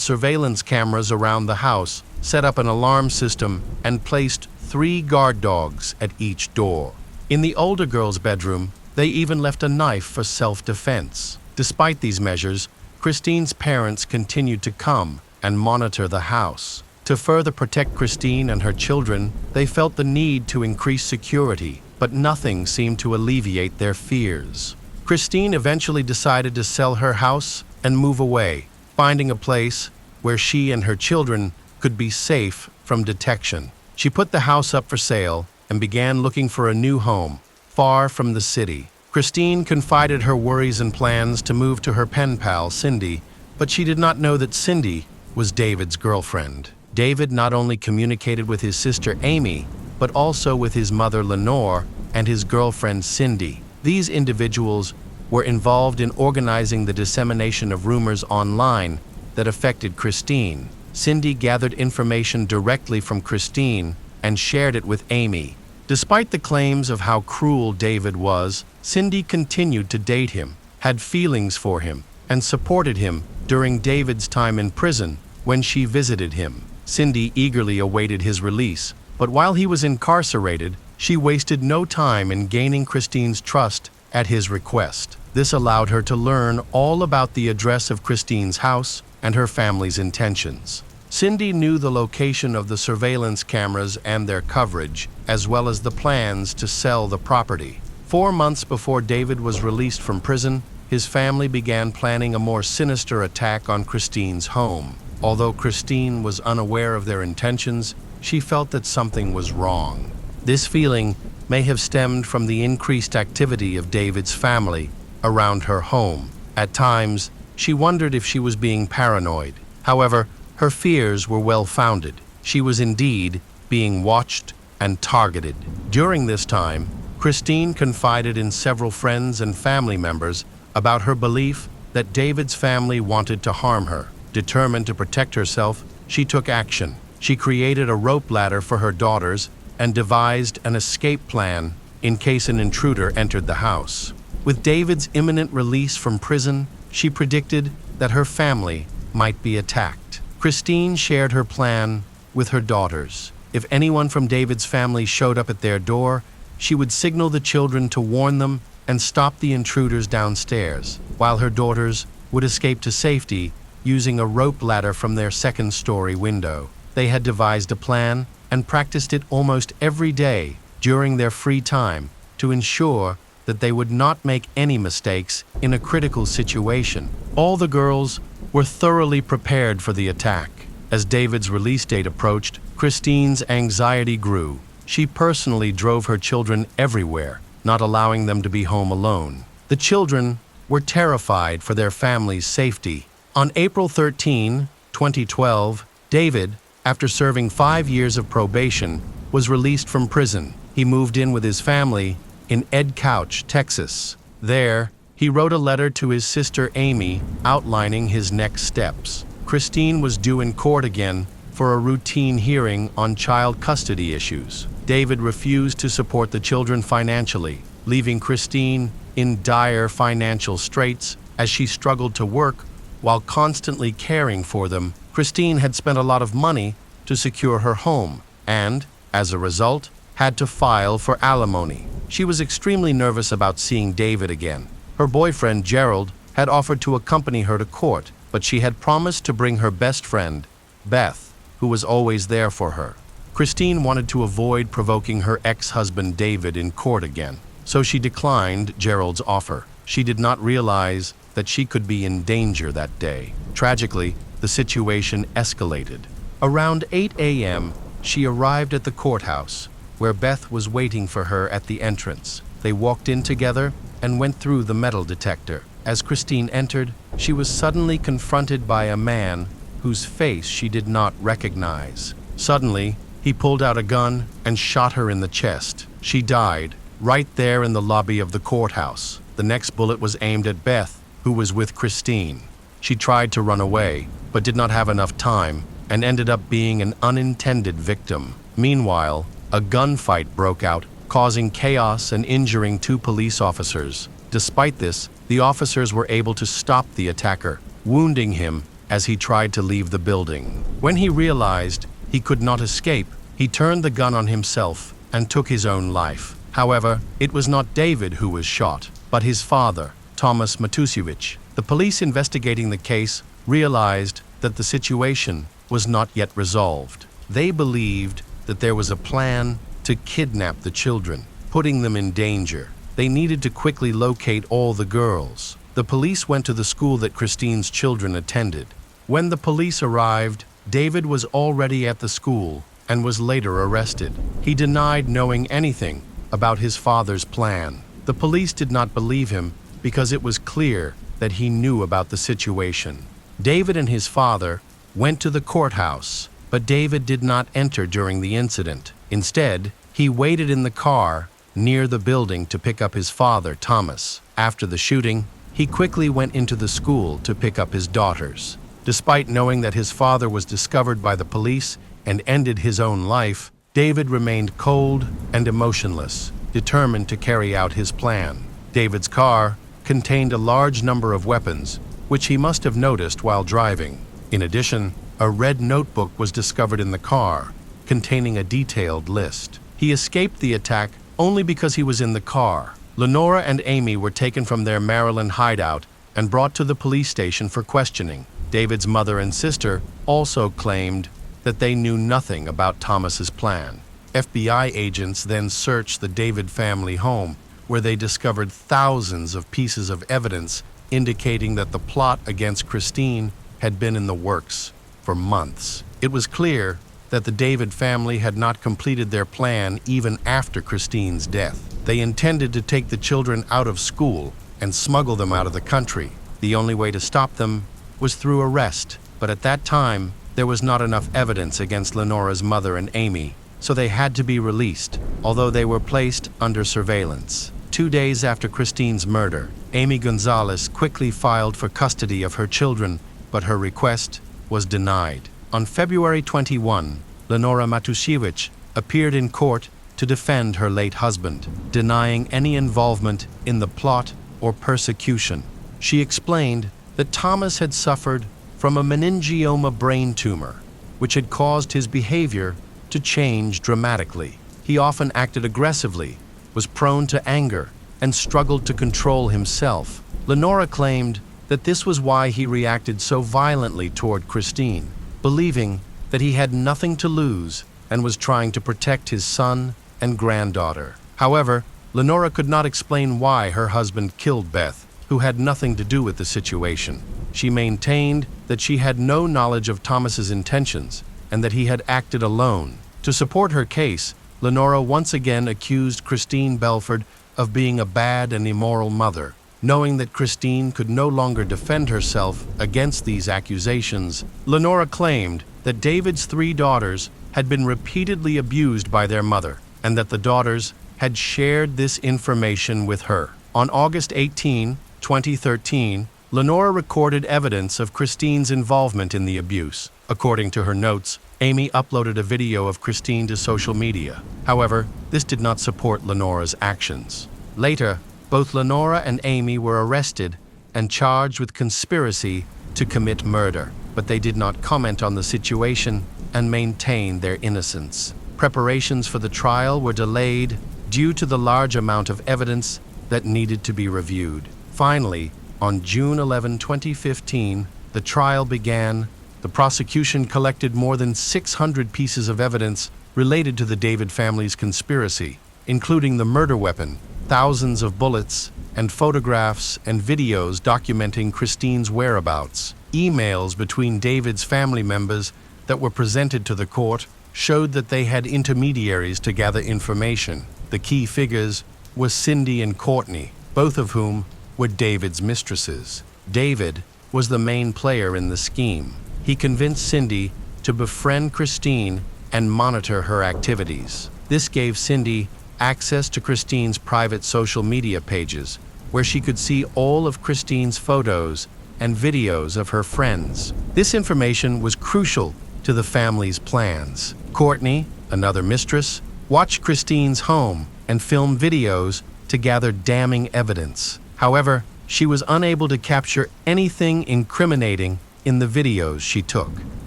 surveillance cameras around the house, set up an alarm system, and placed 3 guard dogs at each door. In the older girl's bedroom, they even left a knife for self-defense. Despite these measures, Christine's parents continued to come and monitor the house. To further protect Christine and her children, they felt the need to increase security, but nothing seemed to alleviate their fears. Christine eventually decided to sell her house and move away, finding a place where she and her children could be safe from detection. She put the house up for sale and began looking for a new home, far from the city. Christine confided her worries and plans to move to her pen pal, Cindy, but she did not know that Cindy was David's girlfriend. David not only communicated with his sister Amy, but also with his mother Lenore and his girlfriend Cindy. These individuals were involved in organizing the dissemination of rumors online that affected Christine. Cindy gathered information directly from Christine and shared it with Amy. Despite the claims of how cruel David was, Cindy continued to date him, had feelings for him, and supported him during David's time in prison when she visited him. Cindy eagerly awaited his release, but while he was incarcerated, she wasted no time in gaining Christine's trust at his request. This allowed her to learn all about the address of Christine's house and her family's intentions. Cindy knew the location of the surveillance cameras and their coverage, as well as the plans to sell the property. 4 months before David was released from prison, his family began planning a more sinister attack on Christine's home. Although Christine was unaware of their intentions, she felt that something was wrong. This feeling may have stemmed from the increased activity of David's family around her home. At times, she wondered if she was being paranoid. However, her fears were well-founded. She was indeed being watched and targeted. During this time, Christine confided in several friends and family members about her belief that David's family wanted to harm her. Determined to protect herself, she took action. She created a rope ladder for her daughters and devised an escape plan in case an intruder entered the house. With David's imminent release from prison, she predicted that her family might be attacked. Christine shared her plan with her daughters. If anyone from David's family showed up at their door, she would signal the children to warn them and stop the intruders downstairs, while her daughters would escape to safety using a rope ladder from their second-story window. They had devised a plan and practiced it almost every day during their free time to ensure that they would not make any mistakes in a critical situation. All the girls were thoroughly prepared for the attack. As David's release date approached, Christine's anxiety grew. She personally drove her children everywhere, not allowing them to be home alone. The children were terrified for their family's safety. On April 13, 2012, David, after serving 5 years of probation, was released from prison. He moved in with his family in Ed Couch, Texas. There, he wrote a letter to his sister Amy outlining his next steps. Christine was due in court again for a routine hearing on child custody issues. David refused to support the children financially, leaving Christine in dire financial straits as she struggled to work while constantly caring for them. Christine had spent a lot of money to secure her home and, as a result, had to file for alimony. She was extremely nervous about seeing David again. Her boyfriend, Gerald, had offered to accompany her to court, but she had promised to bring her best friend, Beth, who was always there for her. Christine wanted to avoid provoking her ex-husband David in court again, so she declined Gerald's offer. She did not realize that she could be in danger that day. Tragically, the situation escalated. Around 8 a.m., she arrived at the courthouse, where Beth was waiting for her at the entrance. They walked in together and went through the metal detector. As Christine entered, she was suddenly confronted by a man whose face she did not recognize. Suddenly, he pulled out a gun and shot her in the chest. She died right there in the lobby of the courthouse. The next bullet was aimed at Beth, who was with Christine. She tried to run away, but did not have enough time and ended up being an unintended victim. Meanwhile, a gunfight broke out, causing chaos and injuring 2 police officers. Despite this, the officers were able to stop the attacker, wounding him as he tried to leave the building. When he realized he could not escape, he turned the gun on himself and took his own life. However, it was not David who was shot, but his father, Thomas Matusiewicz. The police investigating the case realized that the situation was not yet resolved. They believed that there was a plan to kidnap the children, putting them in danger. They needed to quickly locate all the girls. The police went to the school that Christine's children attended. When the police arrived, David was already at the school and was later arrested. He denied knowing anything about his father's plan. The police did not believe him because it was clear that he knew about the situation. David and his father went to the courthouse, but David did not enter during the incident. Instead, he waited in the car near the building to pick up his father, Thomas. After the shooting, he quickly went into the school to pick up his daughters. Despite knowing that his father was discovered by the police and ended his own life, David remained cold and emotionless, determined to carry out his plan. David's car contained a large number of weapons, which he must have noticed while driving. In addition, a red notebook was discovered in the car, containing a detailed list. He escaped the attack only because he was in the car. Lenora and Amy were taken from their Maryland hideout and brought to the police station for questioning. David's mother and sister also claimed that they knew nothing about Thomas's plan. FBI agents then searched the David family home, where they discovered thousands of pieces of evidence indicating that the plot against Christine had been in the works for months. It was clear that the David family had not completed their plan even after Christine's death. They intended to take the children out of school and smuggle them out of the country. The only way to stop them was through arrest, but at that time, there was not enough evidence against Lenora's mother and Amy, so they had to be released, although they were placed under surveillance. 2 days after Christine's murder, Amy Gonzalez quickly filed for custody of her children, but her request was denied. On February 21, Lenora Matusiewicz appeared in court to defend her late husband, denying any involvement in the plot or persecution. She explained that Thomas had suffered from a meningioma brain tumor, which had caused his behavior to change dramatically. He often acted aggressively, was prone to anger, and struggled to control himself. Lenora claimed that this was why he reacted so violently toward Christine, believing that he had nothing to lose and was trying to protect his son and granddaughter. However, Lenora could not explain why her husband killed Beth, who had nothing to do with the situation. She maintained that she had no knowledge of Thomas's intentions and that he had acted alone. To support her case, Lenora once again accused Christine Belford of being a bad and immoral mother. Knowing that Christine could no longer defend herself against these accusations, Lenora claimed that David's 3 daughters had been repeatedly abused by their mother, and that the daughters had shared this information with her. On August 18, 2013, Lenora recorded evidence of Christine's involvement in the abuse. According to her notes, Amy uploaded a video of Christine to social media. However, this did not support Lenora's actions. Later, both Lenora and Amy were arrested and charged with conspiracy to commit murder, but they did not comment on the situation and maintained their innocence. Preparations for the trial were delayed due to the large amount of evidence that needed to be reviewed. Finally, on June 11, 2015, the trial began. The prosecution collected more than 600 pieces of evidence related to the David family's conspiracy, including the murder weapon, thousands of bullets, and photographs and videos documenting Christine's whereabouts. Emails between David's family members that were presented to the court showed that they had intermediaries to gather information. The key figures were Cindy and Courtney, both of whom were David's mistresses. David was the main player in the scheme. He convinced Cindy to befriend Christine and monitor her activities. This gave Cindy access to Christine's private social media pages, where she could see all of Christine's photos and videos of her friends. This information was crucial to the family's plans. Courtney, another mistress, watched Christine's home and filmed videos to gather damning evidence. However, she was unable to capture anything incriminating in the videos she took.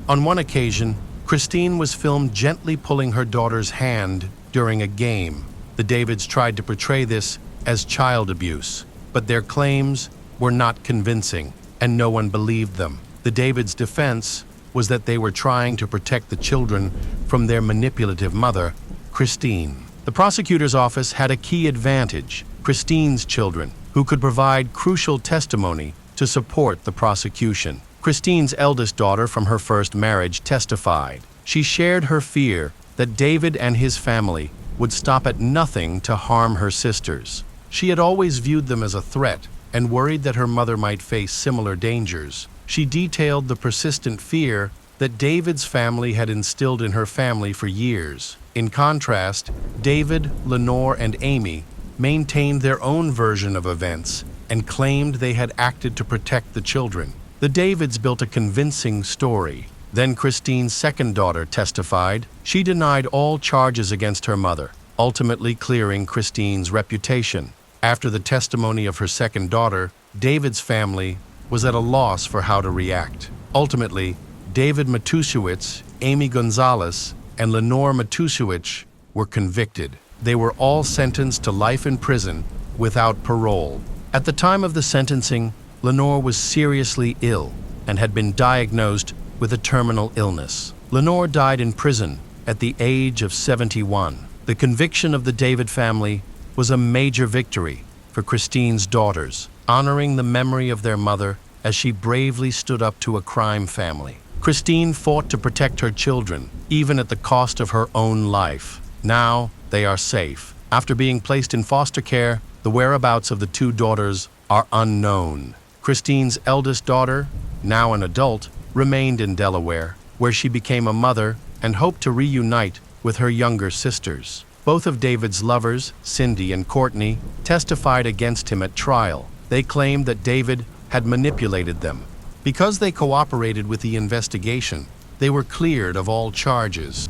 On one occasion, Christine was filmed gently pulling her daughter's hand during a game. The Davids tried to portray this as child abuse, but their claims were not convincing, and no one believed them. The Davids' defense was that they were trying to protect the children from their manipulative mother, Christine. The prosecutor's office had a key advantage: Christine's children, who could provide crucial testimony to support the prosecution. Christine's eldest daughter from her first marriage testified. She shared her fear that David and his family would stop at nothing to harm her sisters. She had always viewed them as a threat and worried that her mother might face similar dangers. She detailed the persistent fear that David's family had instilled in her family for years. In contrast, David, Lenore, and Amy maintained their own version of events and claimed they had acted to protect the children. The Davids built a convincing story. Then Christine's second daughter testified. She denied all charges against her mother, ultimately clearing Christine's reputation. After the testimony of her second daughter, David's family was at a loss for how to react. Ultimately, David Matusiewicz, Amy Gonzalez, and Lenore Matusiewicz were convicted. They were all sentenced to life in prison without parole. At the time of the sentencing, Lenore was seriously ill and had been diagnosed with a terminal illness. Lenore died in prison at the age of 71. The conviction of the David family was a major victory for Christine's daughters, honoring the memory of their mother as she bravely stood up to a crime family. Christine fought to protect her children, even at the cost of her own life. Now, they are safe. After being placed in foster care, the whereabouts of the two daughters are unknown. Christine's eldest daughter, now an adult, remained in Delaware, where she became a mother and hoped to reunite with her younger sisters. Both of David's lovers, Cindy and Courtney, testified against him at trial. They claimed that David had manipulated them. Because they cooperated with the investigation, they were cleared of all charges.